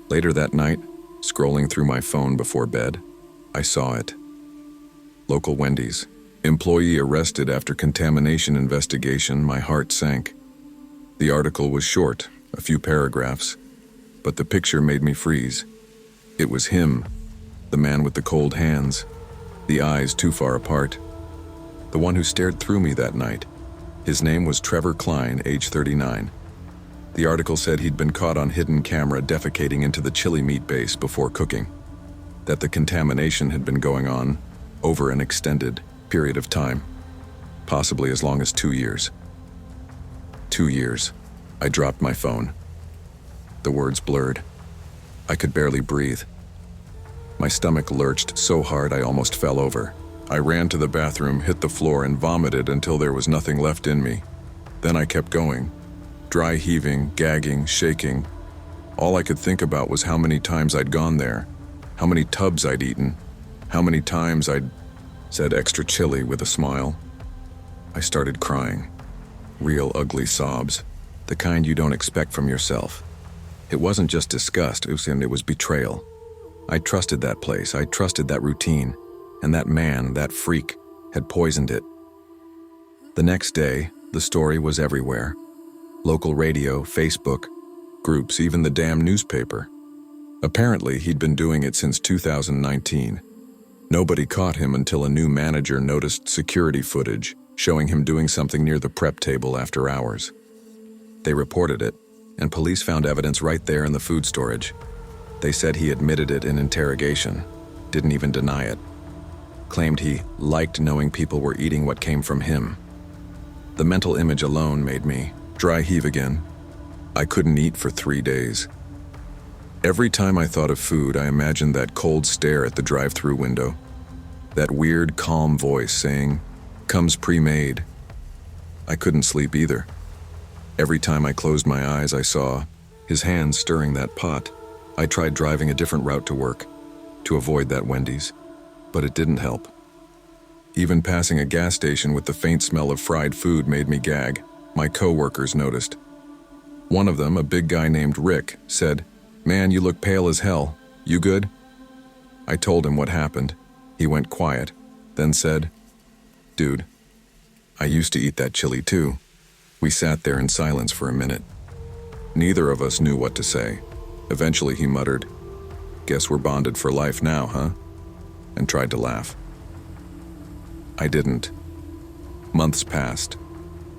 Later that night, scrolling through my phone before bed, I saw it. Local Wendys. Employee arrested after contamination investigation. My heart sank. The article was short, a few paragraphs, but the picture made me freeze. It was him, the man with the cold hands, the eyes too far apart, the one who stared through me that night. His name was Trevor Klein, age 39. The article said he'd been caught on hidden camera defecating into the chili meat base before cooking, that the contamination had been going on over an extended period of time, possibly as long as 2 years. 2 years. I dropped my phone. The words blurred. I could barely breathe. My stomach lurched so hard I almost fell over. I ran to the bathroom, hit the floor, and vomited until there was nothing left in me. Then I kept going, dry heaving, gagging, shaking. All I could think about was how many times I'd gone there, how many tubs I'd eaten, how many times I'd said extra chili with a smile. I started crying. Real ugly sobs, the kind you don't expect from yourself. It wasn't just disgust, it was betrayal. I trusted that place, I trusted that routine, and that man, that freak, had poisoned it. The next day, the story was everywhere. Local radio, Facebook, groups, even the damn newspaper. Apparently, he'd been doing it since 2019. Nobody caught him until a new manager noticed security footage showing him doing something near the prep table after hours. They reported it, and police found evidence right there in the food storage. They said he admitted it in interrogation, didn't even deny it. Claimed he liked knowing people were eating what came from him. The mental image alone made me dry heave again. I couldn't eat for 3 days. Every time I thought of food, I imagined that cold stare at the drive-through window. That weird, calm voice saying, "Comes pre-made." I couldn't sleep either. Every time I closed my eyes, I saw his hands stirring that pot. I tried driving a different route to work, to avoid that Wendy's, but it didn't help. Even passing a gas station with the faint smell of fried food made me gag. My co-workers noticed. One of them, a big guy named Rick, said, "Man, you look pale as hell. You good?" I told him what happened. He went quiet, then said, "Dude, I used to eat that chili too." We sat there in silence for a minute. Neither of us knew what to say. Eventually he muttered, "Guess we're bonded for life now, huh?" and tried to laugh. I didn't. Months passed.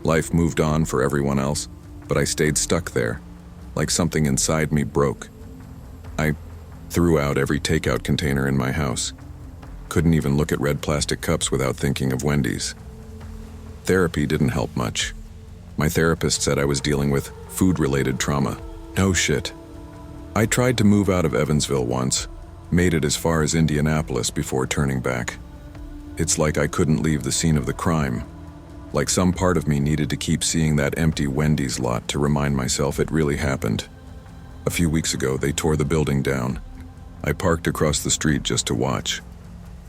Life moved on for everyone else, but I stayed stuck there, like something inside me broke. I threw out every takeout container in my house. Couldn't even look at red plastic cups without thinking of Wendy's. Therapy didn't help much. My therapist said I was dealing with food-related trauma. No shit. I tried to move out of Evansville once, made it as far as Indianapolis before turning back. It's like I couldn't leave the scene of the crime. Like some part of me needed to keep seeing that empty Wendy's lot to remind myself it really happened. A few weeks ago, they tore the building down. I parked across the street just to watch.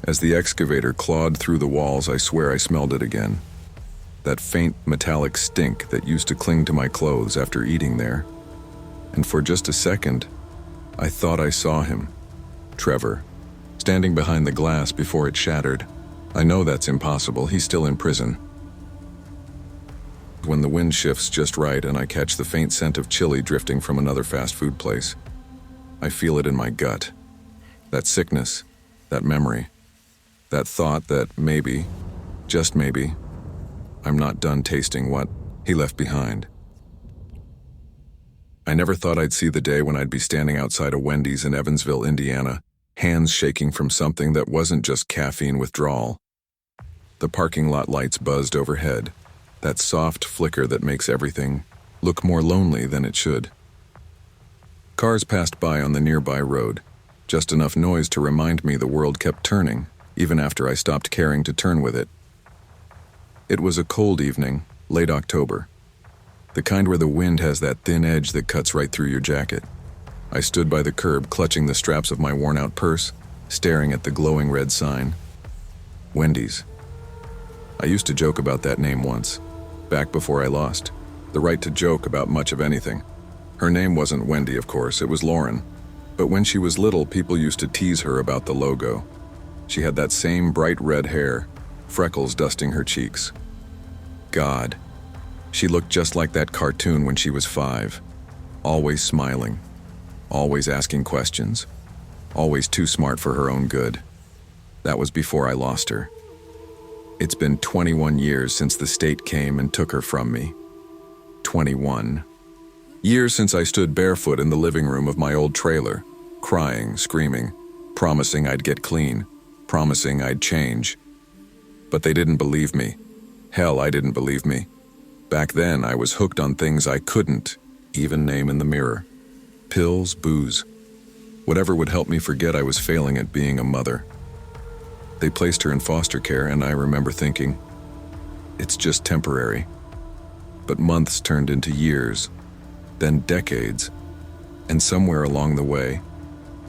As the excavator clawed through the walls, I swear I smelled it again. That faint metallic stink that used to cling to my clothes after eating there. And for just a second, I thought I saw him, Trevor, standing behind the glass before it shattered. I know that's impossible, he's still in prison. When the wind shifts just right and I catch the faint scent of chili drifting from another fast food place, I feel it in my gut. That sickness, that memory, that thought that maybe, just maybe, I'm not done tasting what he left behind. I never thought I'd see the day when I'd be standing outside a Wendy's in Evansville, Indiana, hands shaking from something that wasn't just caffeine withdrawal. The parking lot lights buzzed overhead, that soft flicker that makes everything look more lonely than it should. Cars passed by on the nearby road, just enough noise to remind me the world kept turning, even after I stopped caring to turn with it. It was a cold evening, late October. The kind where the wind has that thin edge that cuts right through your jacket. I stood by the curb, clutching the straps of my worn-out purse, staring at the glowing red sign. Wendy's. I used to joke about that name once, back before I lost the right to joke about much of anything. Her name wasn't Wendy, of course, it was Lauren. But when she was little, people used to tease her about the logo. She had that same bright red hair, freckles dusting her cheeks. God, she looked just like that cartoon when she was 5. Always smiling, always asking questions, always too smart for her own good. That was before I lost her. It's been 21 years since the state came and took her from me. 21. Years since I stood barefoot in the living room of my old trailer, crying, screaming, promising I'd get clean, promising I'd change. But they didn't believe me. Hell, I didn't believe me. Back then, I was hooked on things I couldn't even name in the mirror. Pills, booze. Whatever would help me forget I was failing at being a mother. They placed her in foster care, and I remember thinking, it's just temporary. But months turned into years, then decades, and somewhere along the way,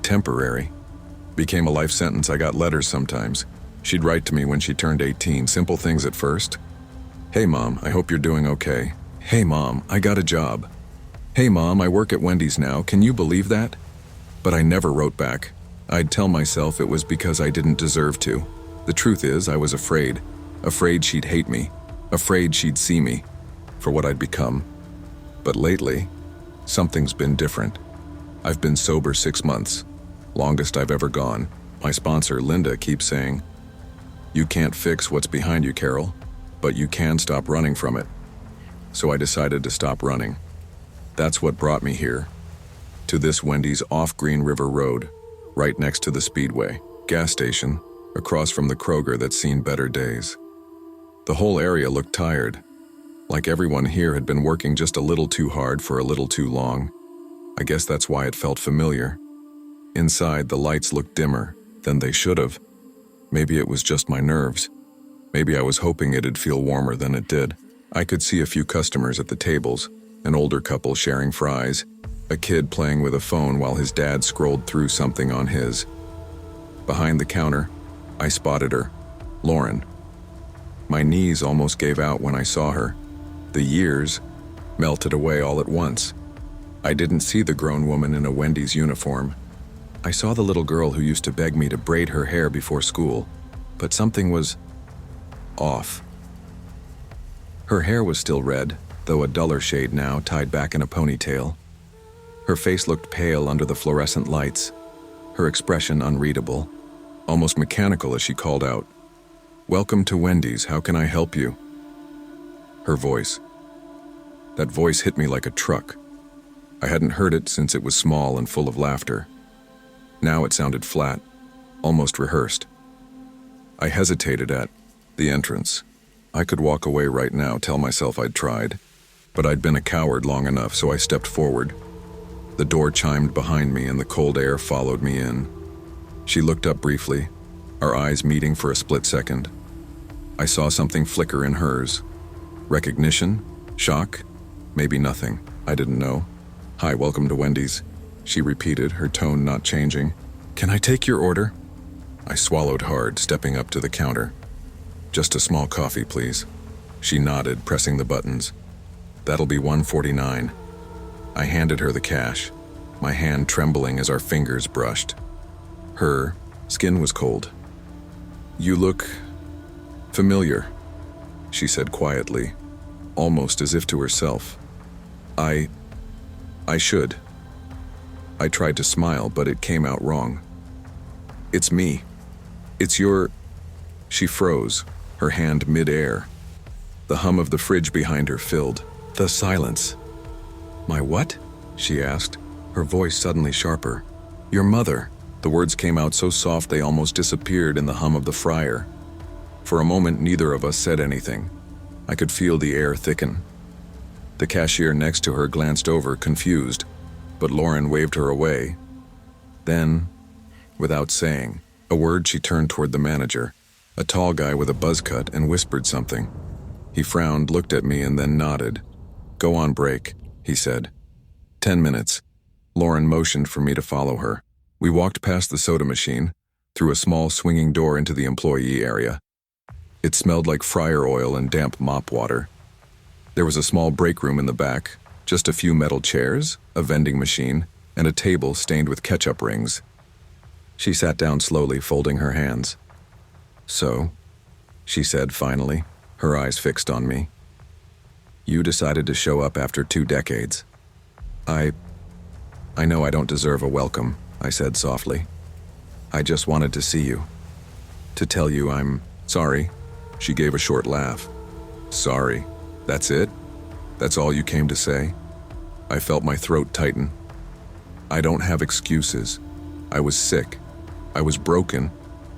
temporary became a life sentence. I got letters sometimes. She'd write to me when she turned 18, simple things at first. Hey Mom, I hope you're doing okay. Hey Mom, I got a job. Hey Mom, I work at Wendy's now, can you believe that? But I never wrote back. I'd tell myself it was because I didn't deserve to. The truth is, I was afraid. Afraid she'd hate me. Afraid she'd see me for what I'd become. But lately, something's been different. I've been sober 6 months, longest I've ever gone. My sponsor, Linda, keeps saying, you can't fix what's behind you, Carol, but you can stop running from it. So I decided to stop running. That's what brought me here, to this Wendy's off Green River Road, right next to the Speedway, gas station, across from the Kroger that's seen better days. The whole area looked tired, like everyone here had been working just a little too hard for a little too long. I guess that's why it felt familiar. Inside, the lights looked dimmer than they should have. Maybe it was just my nerves. Maybe I was hoping it'd feel warmer than it did. I could see a few customers at the tables, an older couple sharing fries, a kid playing with a phone while his dad scrolled through something on his. Behind the counter, I spotted her, Lauren. My knees almost gave out when I saw her. The years melted away all at once. I didn't see the grown woman in a Wendy's uniform. I saw the little girl who used to beg me to braid her hair before school, but something was off. Her hair was still red, though a duller shade now, tied back in a ponytail. Her face looked pale under the fluorescent lights, her expression unreadable, almost mechanical as she called out, "Welcome to Wendy's, how can I help you?" Her voice. That voice hit me like a truck. I hadn't heard it since it was small and full of laughter. Now it sounded flat, almost rehearsed. I hesitated at the entrance. I could walk away right now, tell myself I'd tried, but I'd been a coward long enough, so I stepped forward. The door chimed behind me and the cold air followed me in. She looked up briefly, our eyes meeting for a split second. I saw something flicker in hers. Recognition? Shock? Maybe nothing. I didn't know. "Hi, welcome to Wendy's," she repeated, her tone not changing. "Can I take your order?" I swallowed hard, stepping up to the counter. "Just a small coffee, please." She nodded, pressing the buttons. "That'll be $1.49. I handed her the cash, my hand trembling as our fingers brushed. Her skin was cold. "You look familiar," she said quietly, almost as if to herself. I should. I tried to smile, but it came out wrong. "It's me. It's your..." She froze, her hand mid-air. The hum of the fridge behind her filled the silence. "My what?" she asked, her voice suddenly sharper. "Your mother." The words came out so soft they almost disappeared in the hum of the fryer. For a moment, neither of us said anything. I could feel the air thicken. The cashier next to her glanced over, confused, but Lauren waved her away. Then, without saying a word, she turned toward the manager, a tall guy with a buzz cut, and whispered something. He frowned, looked at me, and then nodded. "Go on break," he said. 10 minutes. Lauren motioned for me to follow her. We walked past the soda machine, through a small swinging door into the employee area. It smelled like fryer oil and damp mop water. There was a small break room in the back, just a few metal chairs, a vending machine, and a table stained with ketchup rings. She sat down slowly, folding her hands. "So," she said finally, her eyes fixed on me. "You decided to show up after 2 decades. I know I don't deserve a welcome," I said softly. "I just wanted to see you. To tell you I'm sorry." She gave a short laugh. "Sorry? That's it? That's all you came to say?" I felt my throat tighten. "I don't have excuses. I was sick. I was broken.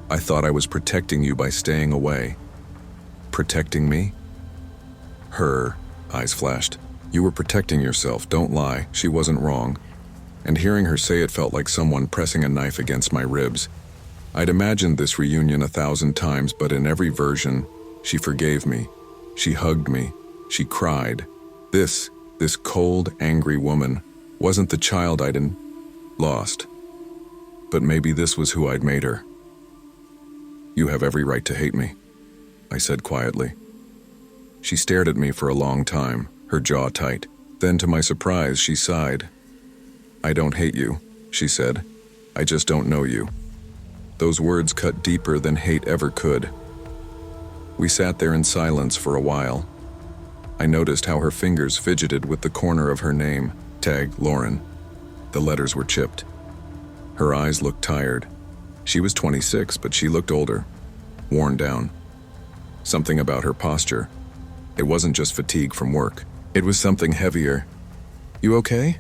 I thought I was protecting you by staying away." "Protecting me?" Her eyes flashed. "You were protecting yourself, don't lie." She wasn't wrong. And hearing her say it felt like someone pressing a knife against my ribs. I'd imagined this reunion 1,000 times, but in every version, she forgave me. She hugged me. She cried. This cold, angry woman wasn't the child I'd lost. But maybe this was who I'd made her. "You have every right to hate me," I said quietly. She stared at me for a long time, her jaw tight. Then, to my surprise, she sighed. "I don't hate you," she said. "I just don't know you." Those words cut deeper than hate ever could. We sat there in silence for a while. I noticed how her fingers fidgeted with the corner of her name, tag Lauren. The letters were chipped. Her eyes looked tired. She was 26, but she looked older, worn down. Something about her posture. It wasn't just fatigue from work. It was something heavier. "You okay?"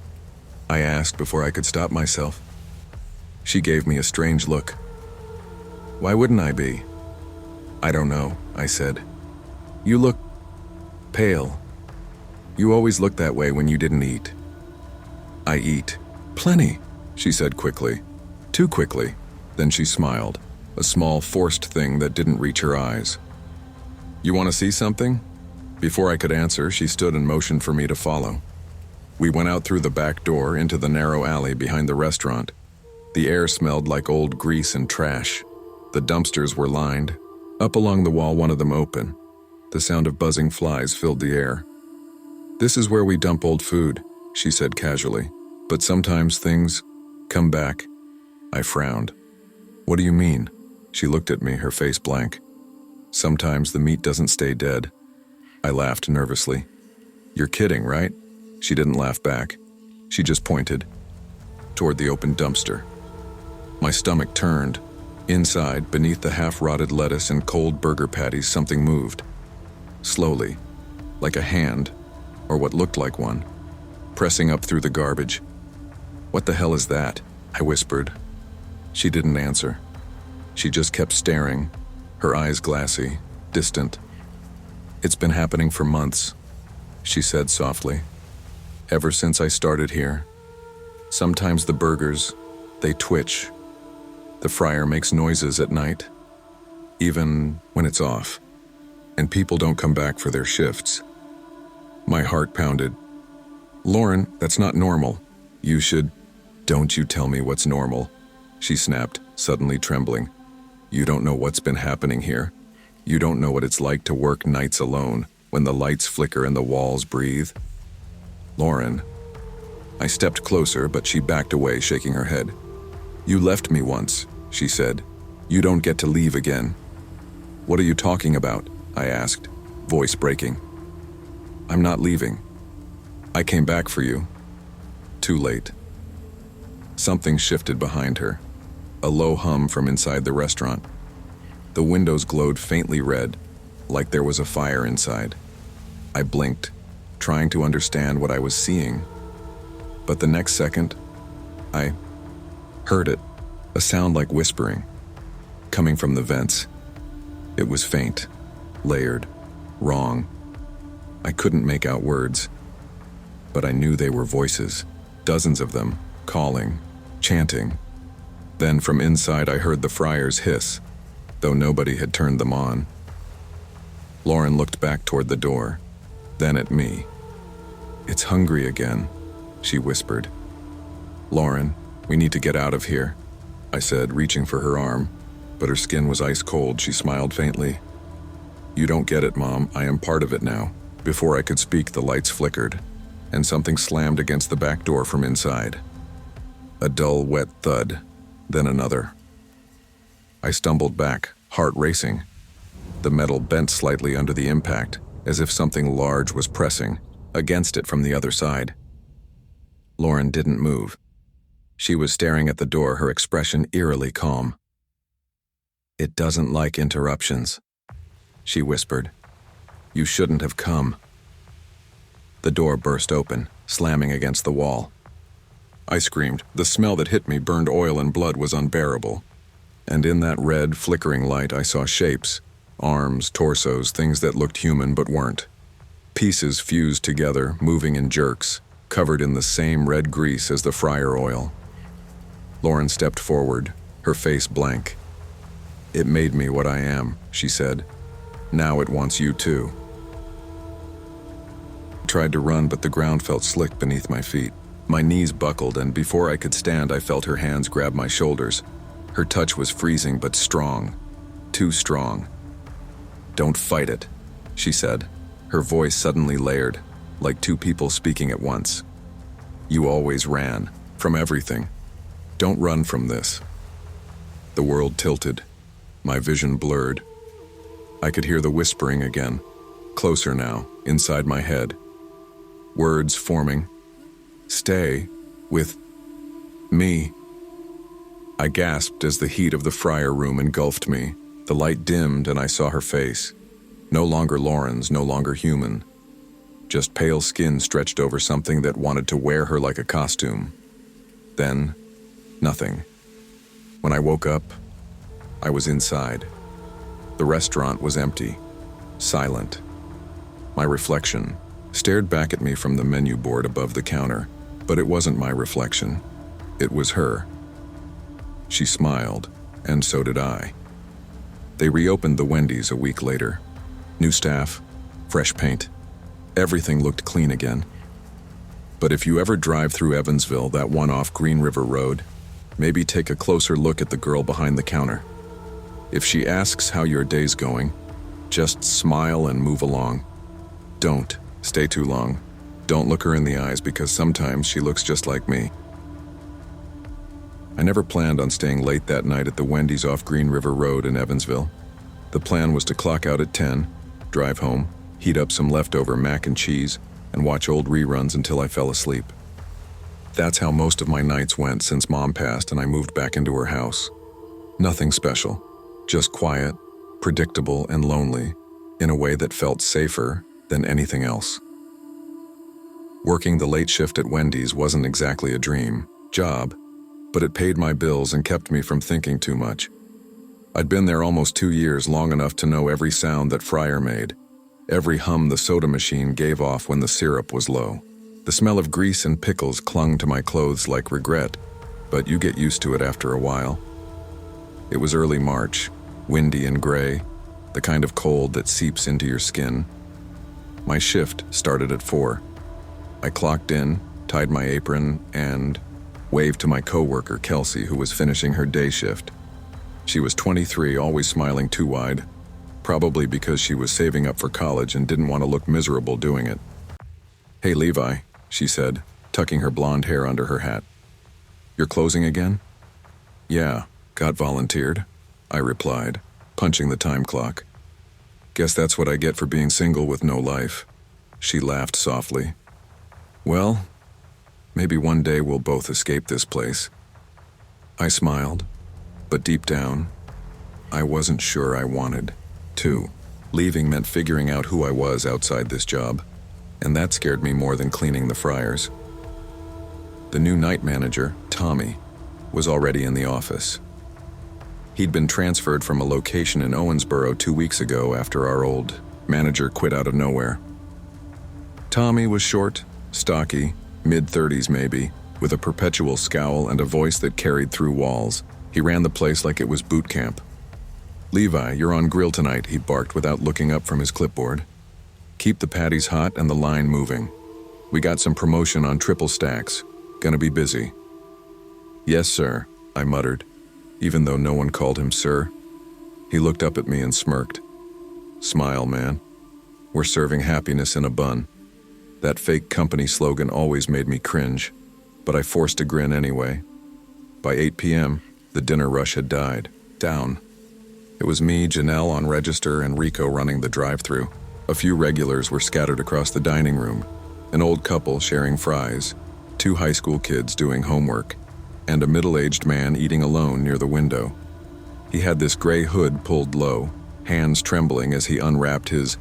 I asked before I could stop myself. She gave me a strange look. "Why wouldn't I be?" "I don't know," I said. "You look pale. You always looked that way when you didn't eat." "I eat. Plenty," she said quickly. Too quickly. Then she smiled, a small forced thing that didn't reach her eyes. "You want to see something?" Before I could answer, she stood and motioned for me to follow. We went out through the back door into the narrow alley behind the restaurant. The air smelled like old grease and trash. The dumpsters were lined. Up along the wall, one of them open. The sound of buzzing flies filled the air. "This is where we dump old food," she said casually. "But sometimes things come back." I frowned. "What do you mean?" She looked at me, her face blank. "Sometimes the meat doesn't stay dead." I laughed nervously. "You're kidding, right?" She didn't laugh back. She just pointed toward the open dumpster. My stomach turned. Inside, beneath the half-rotted lettuce and cold burger patties, something moved. Slowly, like a hand, or what looked like one, pressing up through the garbage. "What the hell is that?" I whispered. She didn't answer. She just kept staring, her eyes glassy, distant. "It's been happening for months," she said softly. "Ever since I started here. Sometimes the burgers, they twitch. The fryer makes noises at night, even when it's off, and people don't come back for their shifts." My heart pounded. "Lauren, that's not normal. You should—" "Don't you tell me what's normal," she snapped, suddenly trembling. "You don't know what's been happening here. You don't know what it's like to work nights alone, when the lights flicker and the walls breathe." "Lauren." I stepped closer, but she backed away, shaking her head. "You left me once," she said. "You don't get to leave again." "What are you talking about?" I asked, voice breaking. "I'm not leaving. I came back for you. Too late." Something shifted behind her, a low hum from inside the restaurant. The windows glowed faintly red, like there was a fire inside. I blinked, trying to understand what I was seeing. But the next second, I heard it, a sound like whispering, coming from the vents. It was faint, layered, wrong. I couldn't make out words, but I knew they were voices, dozens of them, calling, chanting. Then from inside I heard the fryers hiss, though nobody had turned them on. Lauren looked back toward the door, then at me. "It's hungry again," she whispered. "Lauren, we need to get out of here," I said, reaching for her arm, but her skin was ice cold. She smiled faintly. "You don't get it, Mom. I am part of it now." Before I could speak, the lights flickered, and something slammed against the back door from inside. A dull, wet thud, then another. I stumbled back, heart racing. The metal bent slightly under the impact, as if something large was pressing against it from the other side. Lauren didn't move. She was staring at the door, her expression eerily calm. "It doesn't like interruptions," she whispered. "You shouldn't have come." The door burst open, slamming against the wall. I screamed. The smell that hit me, burned oil and blood, was unbearable. And in that red, flickering light, I saw shapes. Arms, torsos, things that looked human but weren't. Pieces fused together, moving in jerks, covered in the same red grease as the fryer oil. Lauren stepped forward, her face blank. "It made me what I am," she said. "Now it wants you too." I tried to run, but the ground felt slick beneath my feet. My knees buckled, and before I could stand, I felt her hands grab my shoulders. Her touch was freezing but strong. Too strong. "Don't fight it," she said, her voice suddenly layered, like two people speaking at once. "You always ran, from everything. Don't run from this." The world tilted. My vision blurred. I could hear the whispering again, closer now, inside my head. Words forming. "Stay with me." I gasped as the heat of the fryer room engulfed me. The light dimmed and I saw her face. No longer Lauren's, no longer human. Just pale skin stretched over something that wanted to wear her like a costume. Then, nothing. When I woke up, I was inside. The restaurant was empty, silent. My reflection stared back at me from the menu board above the counter, but it wasn't my reflection. It was her. She smiled, and so did I. They reopened the Wendys a week later. New staff, fresh paint. Everything looked clean again. But if you ever drive through Evansville, that one off Green River Road, maybe take a closer look at the girl behind the counter. If she asks how your day's going, just smile and move along. Don't stay too long. Don't look her in the eyes, because sometimes she looks just like me. I never planned on staying late that night at the Wendys off Green River Road in Evansville. The plan was to clock out at 10, drive home, heat up some leftover mac and cheese, and watch old reruns until I fell asleep. That's how most of my nights went since Mom passed and I moved back into her house. Nothing special, just quiet, predictable, and lonely, in a way that felt safer than anything else. Working the late shift at Wendy's wasn't exactly a dream job, but it paid my bills and kept me from thinking too much. I'd been there almost 2 years, long enough to know every sound that Fryer made, every hum the soda machine gave off when the syrup was low. The smell of grease and pickles clung to my clothes like regret, but you get used to it after a while. It was early March, windy and gray, the kind of cold that seeps into your skin. My shift started at 4. I clocked in, tied my apron, and waved to my coworker, Kelsey, who was finishing her day shift. She was 23, always smiling too wide, probably because she was saving up for college and didn't want to look miserable doing it. "Hey, Levi," she said, tucking her blonde hair under her hat. "You're closing again?" "Yeah, got volunteered," I replied, punching the time clock. "Guess that's what I get for being single with no life." She laughed softly. "Well, maybe one day we'll both escape this place." I smiled, but deep down, I wasn't sure I wanted to. Leaving meant figuring out who I was outside this job, and that scared me more than cleaning the fryers. The new night manager, Tommy, was already in the office. He'd been transferred from a location in Owensboro 2 weeks ago after our old manager quit out of nowhere. Tommy was short, stocky, mid-30s maybe, with a perpetual scowl and a voice that carried through walls. He ran the place like it was boot camp. "Levi, you're on grill tonight," he barked without looking up from his clipboard. "Keep the patties hot and the line moving. We got some promotion on triple stacks. Gonna be busy." "Yes, sir," I muttered, even though no one called him sir. He looked up at me and smirked. "Smile, man. We're serving happiness in a bun." That fake company slogan always made me cringe, but I forced a grin anyway. By 8 p.m., the dinner rush had died down. It was me, Janelle on register, and Rico running the drive-thru. A few regulars were scattered across the dining room, an old couple sharing fries, 2 high school kids doing homework, and a middle-aged man eating alone near the window. He had this gray hood pulled low, hands trembling as he unwrapped his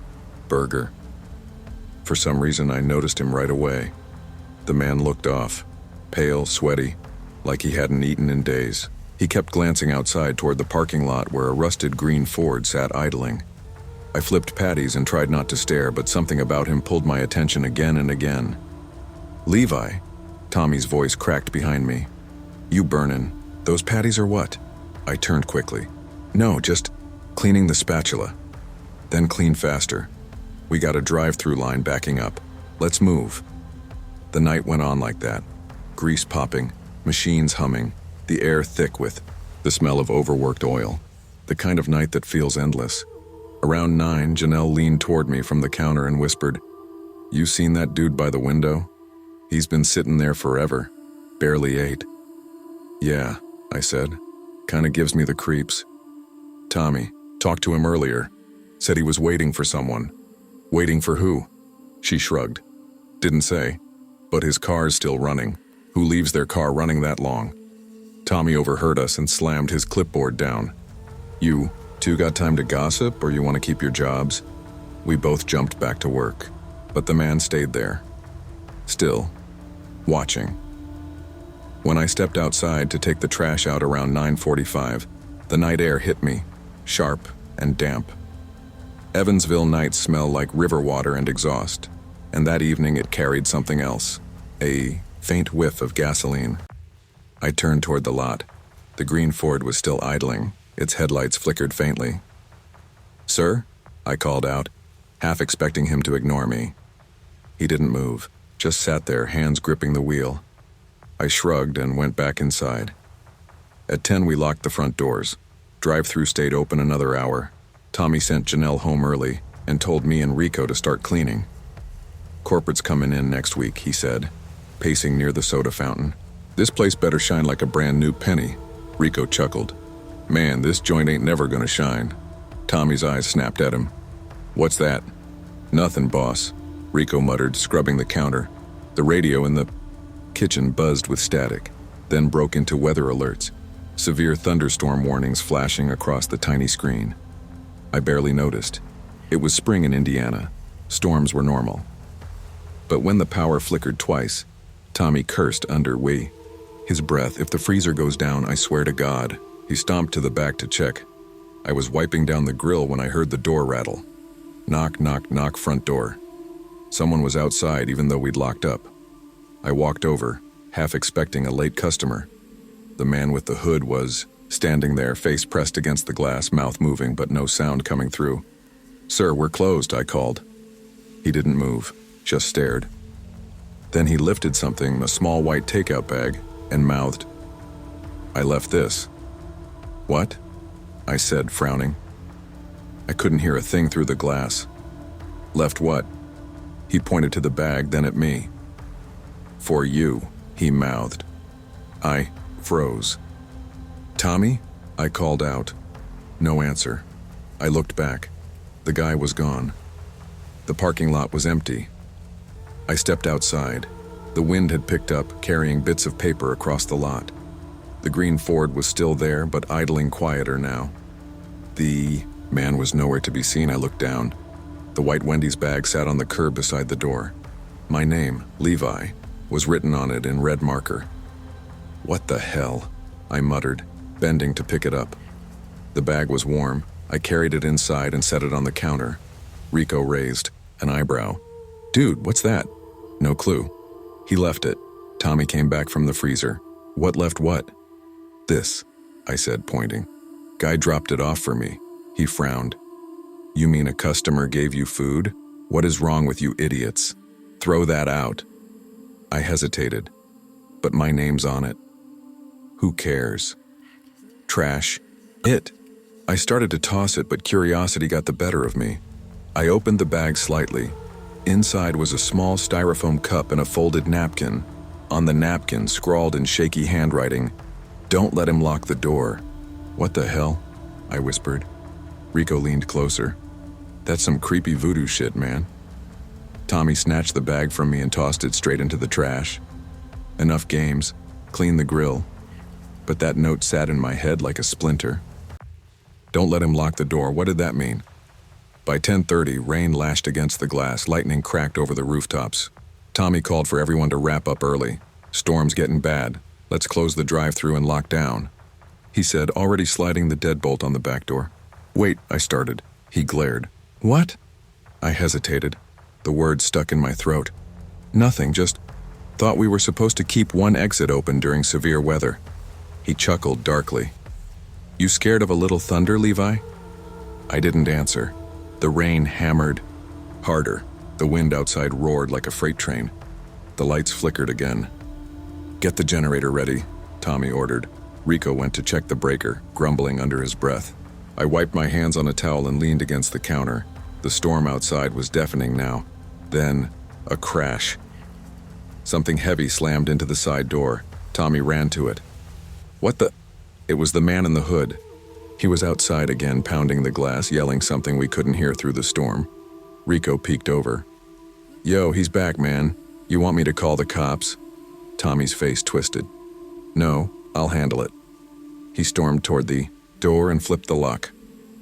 burger. For some reason, I noticed him right away. The man looked off, pale, sweaty, like he hadn't eaten in days. He kept glancing outside toward the parking lot where a rusted green Ford sat idling. I flipped patties and tried not to stare, but something about him pulled my attention again and again. "Levi," Tommy's voice cracked behind me. "You burnin'. Those patties are what?" I turned quickly. "No, just cleaning the spatula." "Then clean faster. We got a drive-through line backing up. Let's move." The night went on like that. Grease popping, machines humming, the air thick with the smell of overworked oil. The kind of night that feels endless. Around 9, Janelle leaned toward me from the counter and whispered, "You seen that dude by the window? He's been sitting there forever. Barely ate." "Yeah," I said. "Kinda gives me the creeps." "Tommy, talked to him earlier. Said he was waiting for someone." "Waiting for who?" She shrugged. "Didn't say. But his car's still running. Who leaves their car running that long?" Tommy overheard us and slammed his clipboard down. "You two got time to gossip, or you want to keep your jobs?" We both jumped back to work, but the man stayed there, still, watching. When I stepped outside to take the trash out around 9:45, the night air hit me, sharp and damp. Evansville nights smell like river water and exhaust, and that evening it carried something else, a faint whiff of gasoline. I turned toward the lot. The green Ford was still idling. Its headlights flickered faintly. "Sir?" I called out, half expecting him to ignore me. He didn't move, just sat there, hands gripping the wheel. I shrugged and went back inside. At 10 we locked the front doors. Drive-through stayed open another hour. Tommy sent Janelle home early and told me and Rico to start cleaning. "Corporate's coming in next week," he said, pacing near the soda fountain. "This place better shine like a brand new penny." Rico chuckled. "Man, this joint ain't never gonna shine." Tommy's eyes snapped at him. "What's that?" "Nothing, boss," Rico muttered, scrubbing the counter. The radio in the kitchen buzzed with static, then broke into weather alerts, severe thunderstorm warnings flashing across the tiny screen. I barely noticed. It was spring in Indiana. Storms were normal. But when the power flickered twice, Tommy cursed under his breath. "If the freezer goes down, I swear to God." He stomped to the back to check. I was wiping down the grill when I heard the door rattle. Knock, knock, knock, front door. Someone was outside even though we'd locked up. I walked over, half expecting a late customer. The man with the hood was standing there, face pressed against the glass, mouth moving but no sound coming through. "Sir, we're closed," I called. He didn't move, just stared. Then he lifted something, a small white takeout bag, and mouthed, "I left this." "What?" I said, frowning. I couldn't hear a thing through the glass. "Left what?" He pointed to the bag, then at me. "For you," he mouthed. I froze. "Tommy?" I called out. No answer. I looked back. The guy was gone. The parking lot was empty. I stepped outside. The wind had picked up, carrying bits of paper across the lot. The green Ford was still there, but idling quieter now. The man was nowhere to be seen. I looked down. The white Wendy's bag sat on the curb beside the door. My name, Levi, was written on it in red marker. "What the hell?" I muttered, bending to pick it up. The bag was warm. I carried it inside and set it on the counter. Rico raised an eyebrow. "Dude, what's that?" No clue. He left it. Tommy came back from the freezer. "What left what?" "This," I said, pointing. "Guy dropped it off for me." He frowned. "You mean a customer gave you food? What is wrong with you idiots? Throw that out." I hesitated. "But my name's on it." "Who cares?" "Trash. It." I started to toss it, but curiosity got the better of me. I opened the bag slightly. Inside was a small styrofoam cup and a folded napkin. On the napkin, scrawled in shaky handwriting, "Don't let him lock the door." "What the hell?" I whispered. Rico leaned closer. That's some creepy voodoo shit, man. Tommy snatched the bag from me and tossed it straight into the trash. Enough games. Clean the grill. But that note sat in my head like a splinter. Don't let him lock the door. What did that mean? By 10:30, rain lashed against the glass, lightning cracked over the rooftops. Tommy called for everyone to wrap up early. Storm's getting bad. Let's close the drive-thru and lock down, he said, already sliding the deadbolt on the back door. Wait, I started. He glared. What? I hesitated. The words stuck in my throat. Nothing, just thought we were supposed to keep one exit open during severe weather. He chuckled darkly. You scared of a little thunder, Levi? I didn't answer. The rain hammered harder. The wind outside roared like a freight train. The lights flickered again. Get the generator ready, Tommy ordered. Rico went to check the breaker, grumbling under his breath. I wiped my hands on a towel and leaned against the counter. The storm outside was deafening now. Then, a crash. Something heavy slammed into the side door. Tommy ran to it. What the? It was the man in the hood. He was outside again, pounding the glass, yelling something we couldn't hear through the storm. Rico peeked over. Yo, he's back, man. You want me to call the cops? Tommy's face twisted. No, I'll handle it. He stormed toward the door and flipped the lock.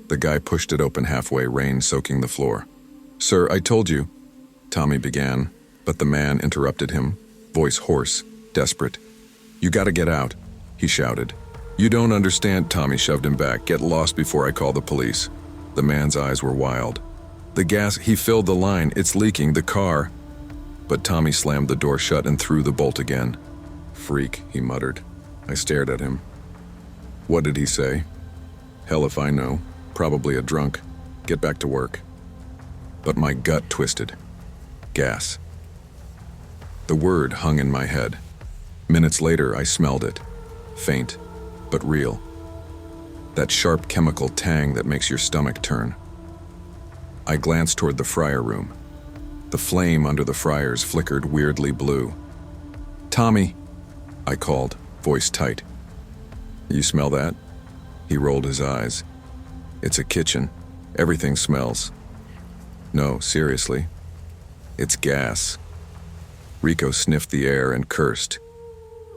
The guy pushed it open halfway, rain soaking the floor. Sir, I told you, Tommy began, but the man interrupted him, voice hoarse, desperate. You gotta get out, he shouted. You don't understand, Tommy shoved him back. Get lost before I call the police. The man's eyes were wild. The gas, he filled the line, it's leaking, the car. But Tommy slammed the door shut and threw the bolt again. Freak, he muttered. I stared at him. What did he say? Hell if I know. Probably a drunk. Get back to work. But my gut twisted. Gas. The word hung in my head. Minutes later, I smelled it. Faint, but real. That sharp chemical tang that makes your stomach turn. I glanced toward the fryer room. The flame under the fryers flickered weirdly blue. Tommy, I called, voice tight. You smell that? He rolled his eyes. It's a kitchen. Everything smells. No, seriously. It's gas. Rico sniffed the air and cursed.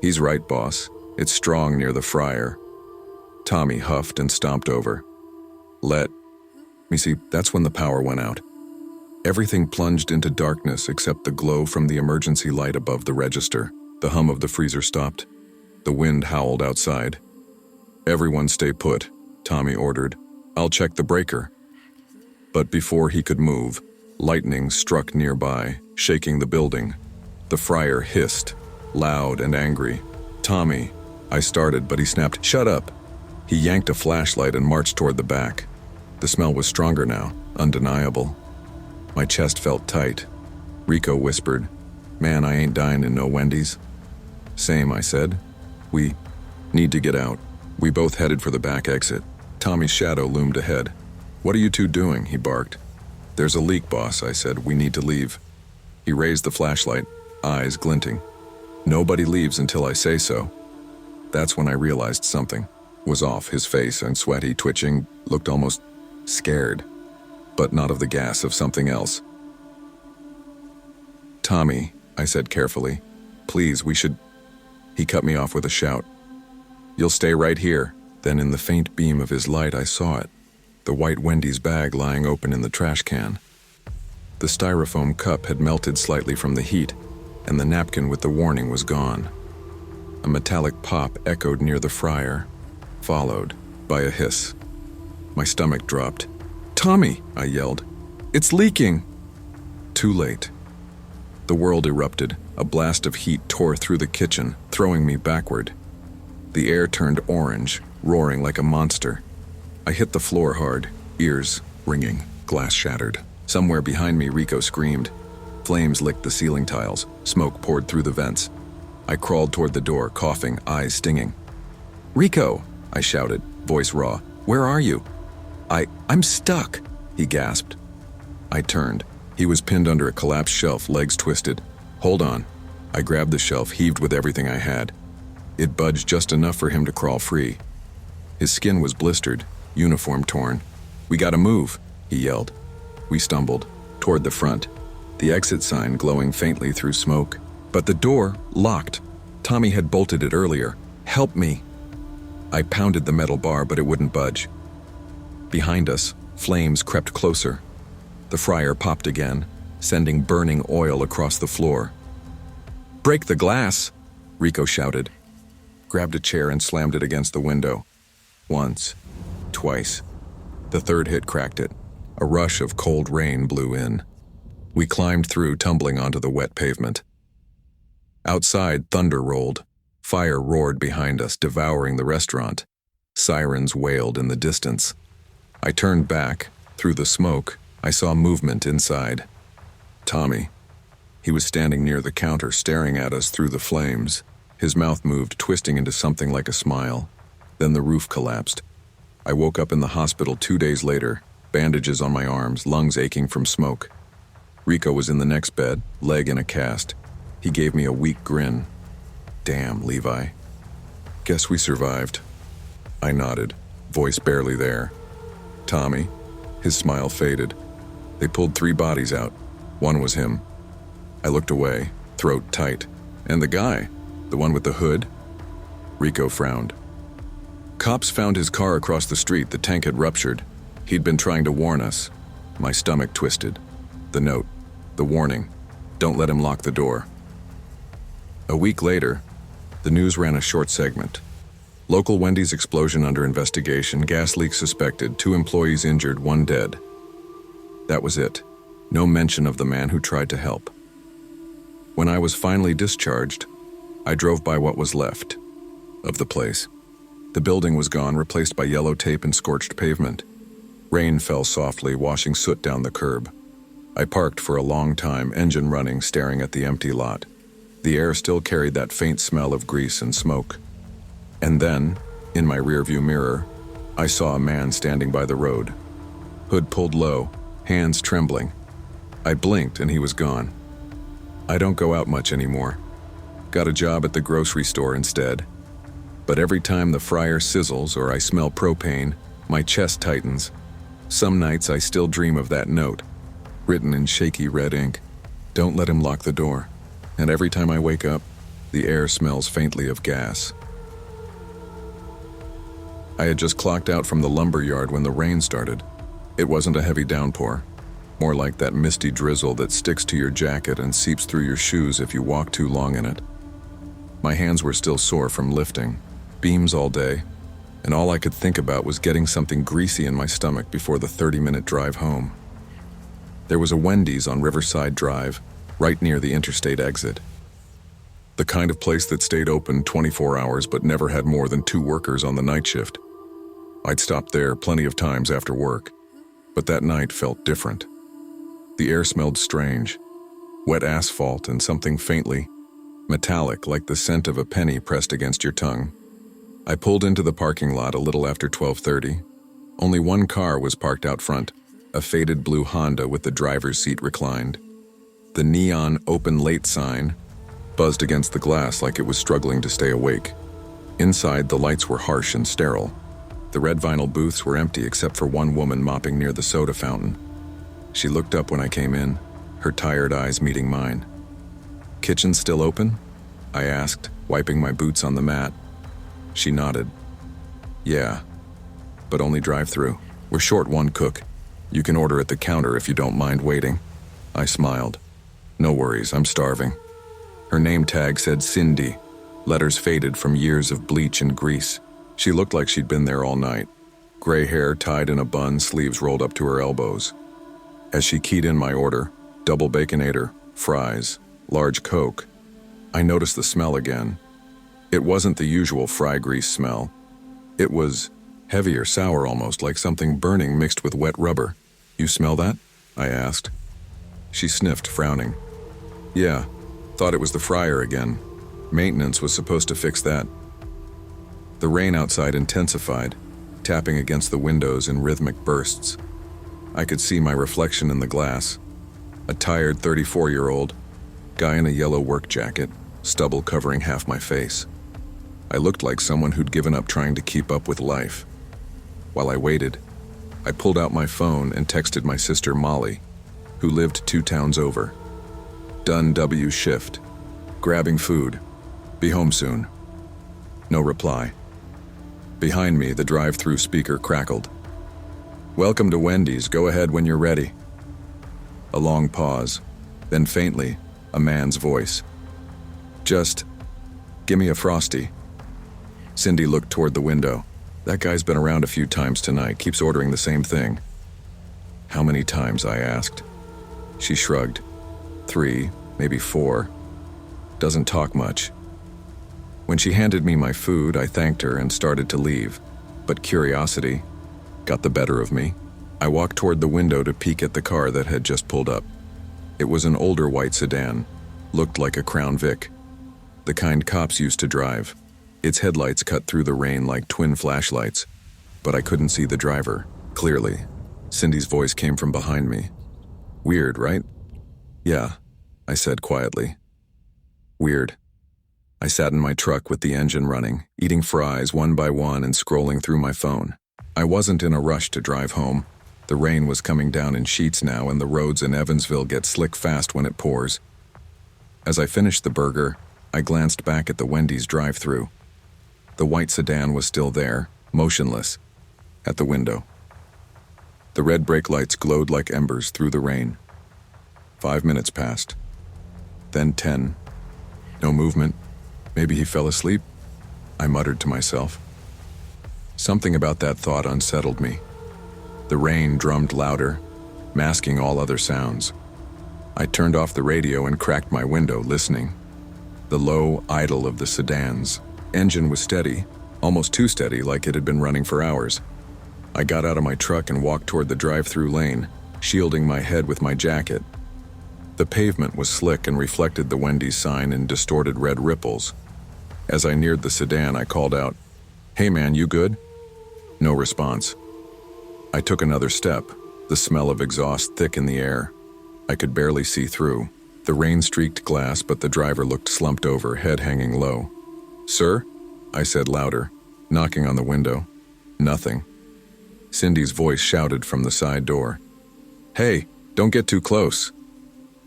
He's right, boss. It's strong near the fryer. Tommy huffed and stomped over. Let me see, that's when the power went out. Everything plunged into darkness except the glow from the emergency light above the register. The hum of the freezer stopped. The wind howled outside. Everyone stay put, Tommy ordered. I'll check the breaker. But before he could move, lightning struck nearby, shaking the building. The fryer hissed, loud and angry. Tommy, I started, but he snapped, shut up. He yanked a flashlight and marched toward the back. The smell was stronger now, undeniable. My chest felt tight. Rico whispered, Man, I ain't dying in no Wendy's. Same, I said. We need to get out. We both headed for the back exit. Tommy's shadow loomed ahead. What are you two doing? He barked. There's a leak, boss, I said. We need to leave. He raised the flashlight, eyes glinting. Nobody leaves until I say so. That's when I realized something was off. His face and sweaty, twitching, looked almost scared, but not of the gas, of something else. Tommy, I said carefully, please, we should... He cut me off with a shout. You'll stay right here. Then in the faint beam of his light I saw it, the white Wendy's bag lying open in the trash can. The styrofoam cup had melted slightly from the heat, and the napkin with the warning was gone. A metallic pop echoed near the fryer, followed by a hiss. My stomach dropped. Tommy, I yelled. It's leaking! Too late. The world erupted. A blast of heat tore through the kitchen, throwing me backward. The air turned orange, roaring like a monster. I hit the floor hard, ears ringing, glass shattered. Somewhere behind me, Rico screamed. Flames licked the ceiling tiles. Smoke poured through the vents. I crawled toward the door, coughing, eyes stinging. Rico, I shouted, voice raw. Where are you? I'm stuck, he gasped. I turned. He was pinned under a collapsed shelf, legs twisted. Hold on. I grabbed the shelf, heaved with everything I had. It budged just enough for him to crawl free. His skin was blistered, uniform torn. "We gotta move," he yelled. We stumbled toward the front, the exit sign glowing faintly through smoke. But the door, locked. Tommy had bolted it earlier. "Help me!" I pounded the metal bar, but it wouldn't budge. Behind us, flames crept closer. The fryer popped again, sending burning oil across the floor. "Break the glass!" Rico shouted, grabbed a chair and slammed it against the window. Once, twice. The third hit cracked it. A rush of cold rain blew in. We climbed through, tumbling onto the wet pavement. Outside, thunder rolled. Fire roared behind us, devouring the restaurant. Sirens wailed in the distance. I turned back. Through the smoke, I saw movement inside. Tommy. He was standing near the counter, staring at us through the flames. His mouth moved, twisting into something like a smile. Then the roof collapsed. I woke up in the hospital 2 days later, bandages on my arms, lungs aching from smoke. Rico was in the next bed, leg in a cast. He gave me a weak grin. "Damn, Levi. Guess we survived." I nodded, voice barely there. "Tommy?" His smile faded. "They pulled 3 bodies out. One was him." I looked away, throat tight. "And the guy? The one with the hood?" Rico frowned. "Cops found his car across the street. The tank had ruptured. He'd been trying to warn us." My stomach twisted. The note. The warning. "Don't let him lock the door." A week later, the news ran a short segment. Local Wendy's explosion under investigation, gas leak suspected, 2 employees injured, 1 dead. That was it. No mention of the man who tried to help. When I was finally discharged, I drove by what was left of the place. The building was gone, replaced by yellow tape and scorched pavement. Rain fell softly, washing soot down the curb. I parked for a long time, engine running, staring at the empty lot. The air still carried that faint smell of grease and smoke. And then, in my rearview mirror, I saw a man standing by the road. Hood pulled low, hands trembling. I blinked and he was gone. I don't go out much anymore. Got a job at the grocery store instead. But every time the fryer sizzles or I smell propane, my chest tightens. Some nights I still dream of that note, written in shaky red ink. "Don't let him lock the door." And every time I wake up, the air smells faintly of gas. I had just clocked out from the lumber yard when the rain started. It wasn't a heavy downpour, more like that misty drizzle that sticks to your jacket and seeps through your shoes if you walk too long in it. My hands were still sore from lifting, beams all day, and all I could think about was getting something greasy in my stomach before the 30-minute drive home. There was a Wendy's on Riverside Drive, right near the interstate exit. The kind of place that stayed open 24 hours but never had more than 2 workers on the night shift. I'd stopped there plenty of times after work, but that night felt different. The air smelled strange, wet asphalt and something faintly metallic, like the scent of a penny pressed against your tongue. I pulled into the parking lot a little after 12:30. Only one car was parked out front, a faded blue Honda with the driver's seat reclined. The neon "Open Late" sign buzzed against the glass like it was struggling to stay awake. Inside, the lights were harsh and sterile. The red vinyl booths were empty except for one woman mopping near the soda fountain. She looked up when I came in, her tired eyes meeting mine. "Kitchen still open?" I asked, wiping my boots on the mat. She nodded. "Yeah, but only drive-through. We're short 1 cook. You can order at the counter if you don't mind waiting." I smiled. "No worries, I'm starving." Her name tag said Cindy, letters faded from years of bleach and grease. She looked like she'd been there all night. Gray hair tied in a bun, sleeves rolled up to her elbows. As she keyed in my order, double baconator, fries, large Coke, I noticed the smell again. It wasn't the usual fry grease smell. It was heavier, sour almost, like something burning mixed with wet rubber. "You smell that?" I asked. She sniffed, frowning. "Yeah, thought it was the fryer again. Maintenance was supposed to fix that." The rain outside intensified, tapping against the windows in rhythmic bursts. I could see my reflection in the glass. A tired 34-year-old, guy in a yellow work jacket, stubble covering half my face. I looked like someone who'd given up trying to keep up with life. While I waited, I pulled out my phone and texted my sister Molly, who lived 2 towns over. Done W shift. Grabbing food. Be home soon. No reply. Behind me, the drive-through speaker crackled. Welcome to Wendy's, go ahead when you're ready. A long pause, then faintly, a man's voice. Just, give me a Frosty. Cindy looked toward the window. That guy's been around a few times tonight, keeps ordering the same thing. How many times, I asked. She shrugged. 3, maybe 4. Doesn't talk much. When she handed me my food, I thanked her and started to leave, but curiosity got the better of me. I walked toward the window to peek at the car that had just pulled up. It was an older white sedan, looked like a Crown Vic, the kind cops used to drive. Its headlights cut through the rain like twin flashlights, but I couldn't see the driver, clearly. Cindy's voice came from behind me. Weird, right? Yeah, I said quietly. Weird. I sat in my truck with the engine running, eating fries one by one and scrolling through my phone. I wasn't in a rush to drive home. The rain was coming down in sheets now, and the roads in Evansville get slick fast when it pours. As I finished the burger, I glanced back at the Wendy's drive-thru. The white sedan was still there, motionless, at the window. The red brake lights glowed like embers through the rain. 5 minutes passed. Then 10. No movement. Maybe he fell asleep, I muttered to myself. Something about that thought unsettled me. The rain drummed louder, masking all other sounds. I turned off the radio and cracked my window, listening. The low idle of the sedan's engine was steady, almost too steady, like it had been running for hours. I got out of my truck and walked toward the drive-through lane, shielding my head with my jacket. The pavement was slick and reflected the Wendy's sign in distorted red ripples. As I neared the sedan, I called out, "Hey man, you good?" No response. I took another step, the smell of exhaust thick in the air. I could barely see through. The rain-streaked glass, but the driver looked slumped over, head hanging low. "Sir?" I said louder, knocking on the window. Nothing. Cindy's voice shouted from the side door. "Hey, don't get too close."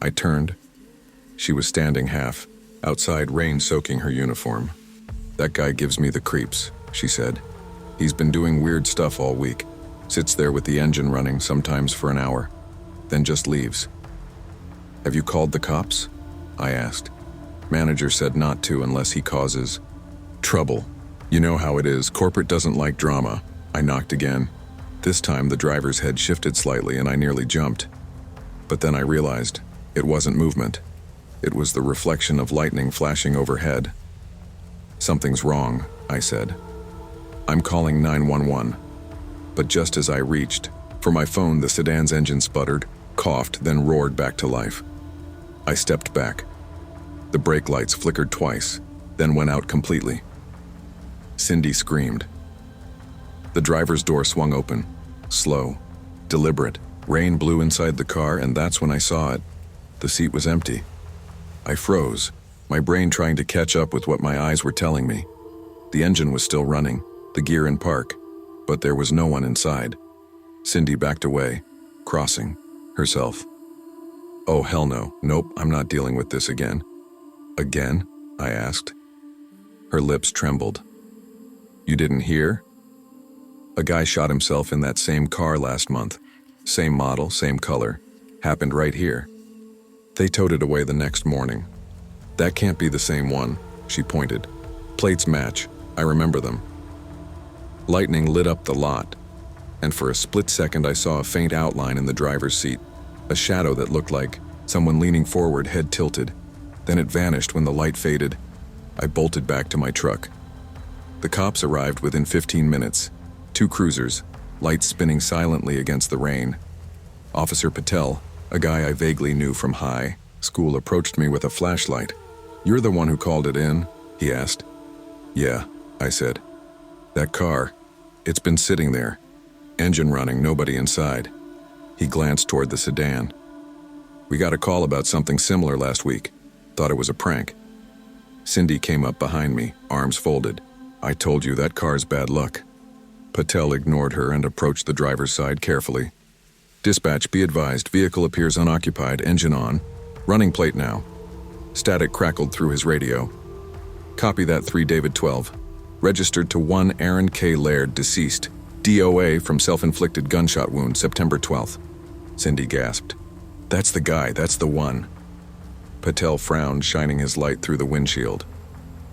I turned. She was standing half, outside, rain soaking her uniform. "That guy gives me the creeps," she said. "He's been doing weird stuff all week. Sits there with the engine running, sometimes for an hour, then just leaves." "Have you called the cops?" I asked. Manager said not to unless he causes trouble. You know how it is, corporate doesn't like drama. I knocked again. This time the driver's head shifted slightly and I nearly jumped. But then I realized it wasn't movement. It was the reflection of lightning flashing overhead. "Something's wrong," I said. "I'm calling 911. But just as I reached for my phone, the sedan's engine sputtered, coughed, then roared back to life. I stepped back. The brake lights flickered twice, then went out completely. Cindy screamed. The driver's door swung open, slow, deliberate. Rain blew inside the car, and that's when I saw it. The seat was empty. I froze, my brain trying to catch up with what my eyes were telling me. The engine was still running, the gear in park, but there was no one inside. Cindy backed away, crossing herself. "Oh, hell no. Nope, I'm not dealing with this again." "Again?" I asked. Her lips trembled. "You didn't hear? A guy shot himself in that same car last month. Same model, same color. Happened right here. They towed it away the next morning." "That can't be the same one," she pointed. "Plates match. I remember them." Lightning lit up the lot, and for a split second I saw a faint outline in the driver's seat, a shadow that looked like someone leaning forward, head tilted. Then it vanished when the light faded. I bolted back to my truck. The cops arrived within 15 minutes. 2 cruisers, lights spinning silently against the rain. Officer Patel, a guy I vaguely knew from high school, approached me with a flashlight. "You're the one who called it in?" he asked. "Yeah," I said. "That car, it's been sitting there. Engine running, nobody inside." He glanced toward the sedan. "We got a call about something similar last week. Thought it was a prank." Cindy came up behind me, arms folded. "I told you that car's bad luck." Patel ignored her and approached the driver's side carefully. "Dispatch, be advised, vehicle appears unoccupied, engine on. Running plate now." Static crackled through his radio. "Copy that, 3 David 12. Registered to 1 Aaron K. Laird, deceased. DOA from self-inflicted gunshot wound, September 12th. Cindy gasped. "That's the guy, that's the one." Patel frowned, shining his light through the windshield.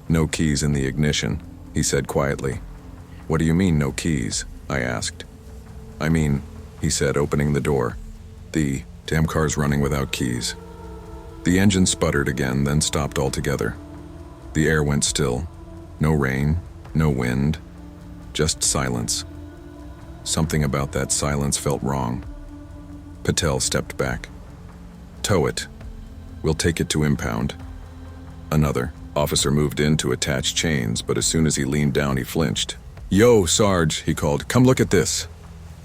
"No keys in the ignition," he said quietly. "What do you mean, no keys?" I asked. "I mean," he said, opening the door, "the damn car's running without keys." The engine sputtered again, then stopped altogether. The air went still. No rain, no wind, just silence. Something about that silence felt wrong. Patel stepped back. "Tow it. We'll take it to impound." Another officer moved in to attach chains, but as soon as he leaned down, he flinched. "Yo, Sarge," he called, "come look at this."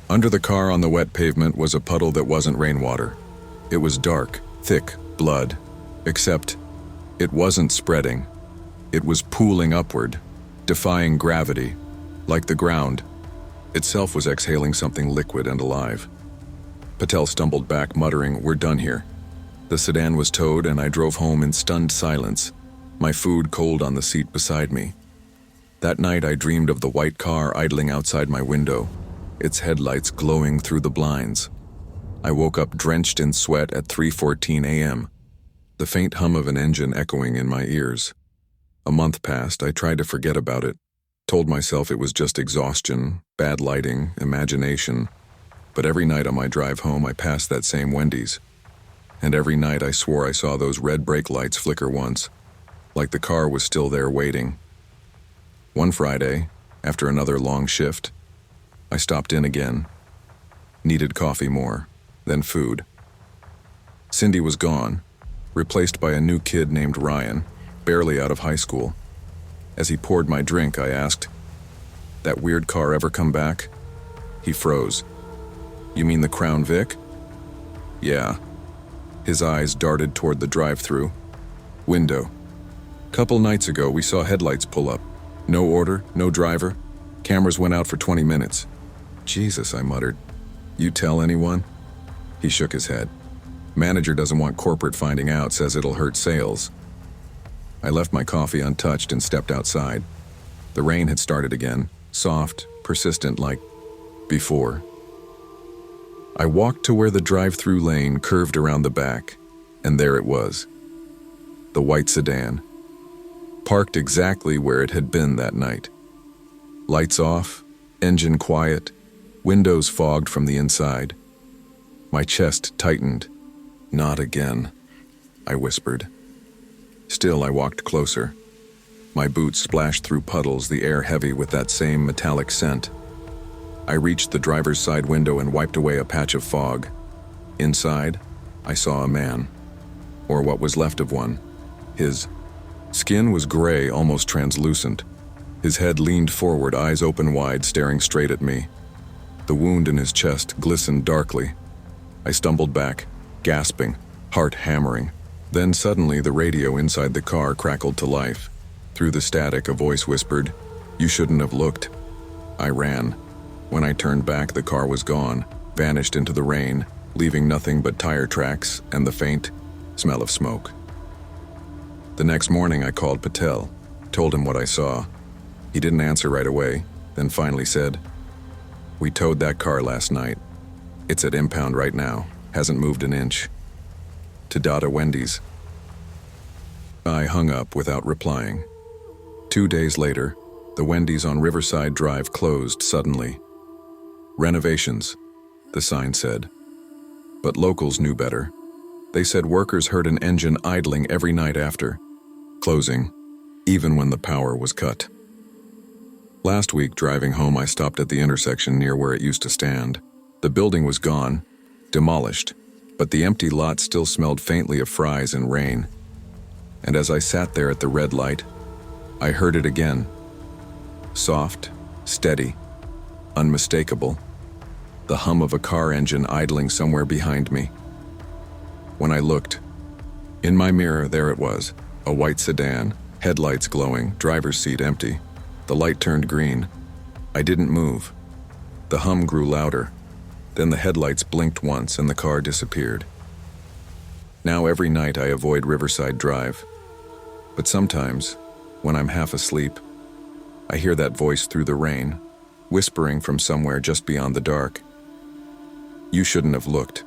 Under the car on the wet pavement was a puddle that wasn't rainwater. It was dark, thick blood, except it wasn't spreading. It was pooling upward, defying gravity, like the ground itself was exhaling something liquid and alive. Patel stumbled back, muttering, "We're done here." The sedan was towed, and I drove home in stunned silence, my food cold on the seat beside me. That night I dreamed of the white car idling outside my window, its headlights glowing through the blinds. I woke up drenched in sweat at 3:14 a.m., the faint hum of an engine echoing in my ears. A month passed. I tried to forget about it, told myself it was just exhaustion, bad lighting, imagination. But every night on my drive home I passed that same Wendy's. And every night I swore I saw those red brake lights flicker once, like the car was still there waiting. One Friday, after another long shift, I stopped in again. Needed coffee more, then food. Cindy was gone, replaced by a new kid named Ryan, barely out of high school. As he poured my drink, I asked, "That weird car ever come back?" He froze. "You mean the Crown Vic?" "Yeah." His eyes darted toward the drive-through. "Window. Couple nights ago, we saw headlights pull up. No order, no driver. Cameras went out for 20 minutes. "Jesus," I muttered. "You tell anyone?" He shook his head. "Manager doesn't want corporate finding out, says it'll hurt sales." I left my coffee untouched and stepped outside. The rain had started again, soft, persistent like before. I walked to where the drive-through lane curved around the back, and there it was. The white sedan, parked exactly where it had been that night. Lights off, engine quiet, windows fogged from the inside. My chest tightened. "Not again," I whispered. Still, I walked closer. My boots splashed through puddles, the air heavy with that same metallic scent. I reached the driver's side window and wiped away a patch of fog. Inside, I saw a man, or what was left of one. His skin was gray, almost translucent. His head leaned forward, eyes open wide, staring straight at me. The wound in his chest glistened darkly. I stumbled back, gasping, heart hammering. Then suddenly the radio inside the car crackled to life. Through the static, a voice whispered, "You shouldn't have looked." I ran. When I turned back, the car was gone, vanished into the rain, leaving nothing but tire tracks and the faint smell of smoke. The next morning I called Patel, told him what I saw. He didn't answer right away, then finally said, "We towed that car last night. It's at impound right now, hasn't moved an inch. To Dada Wendy's." I hung up without replying. 2 days later, the Wendy's on Riverside Drive closed suddenly. "Renovations," the sign said. But locals knew better. They said workers heard an engine idling every night after, closing, even when the power was cut. Last week, driving home, I stopped at the intersection near where it used to stand. The building was gone, demolished, but the empty lot still smelled faintly of fries and rain. And as I sat there at the red light, I heard it again. Soft, steady, unmistakable. The hum of a car engine idling somewhere behind me. When I looked, in my mirror there it was, a white sedan, headlights glowing, driver's seat empty. The light turned green. I didn't move, The hum grew louder. Then the headlights blinked once and the car disappeared. Now every night I avoid Riverside Drive. But sometimes, when I'm half asleep, I hear that voice through the rain, whispering from somewhere just beyond the dark. You shouldn't have looked.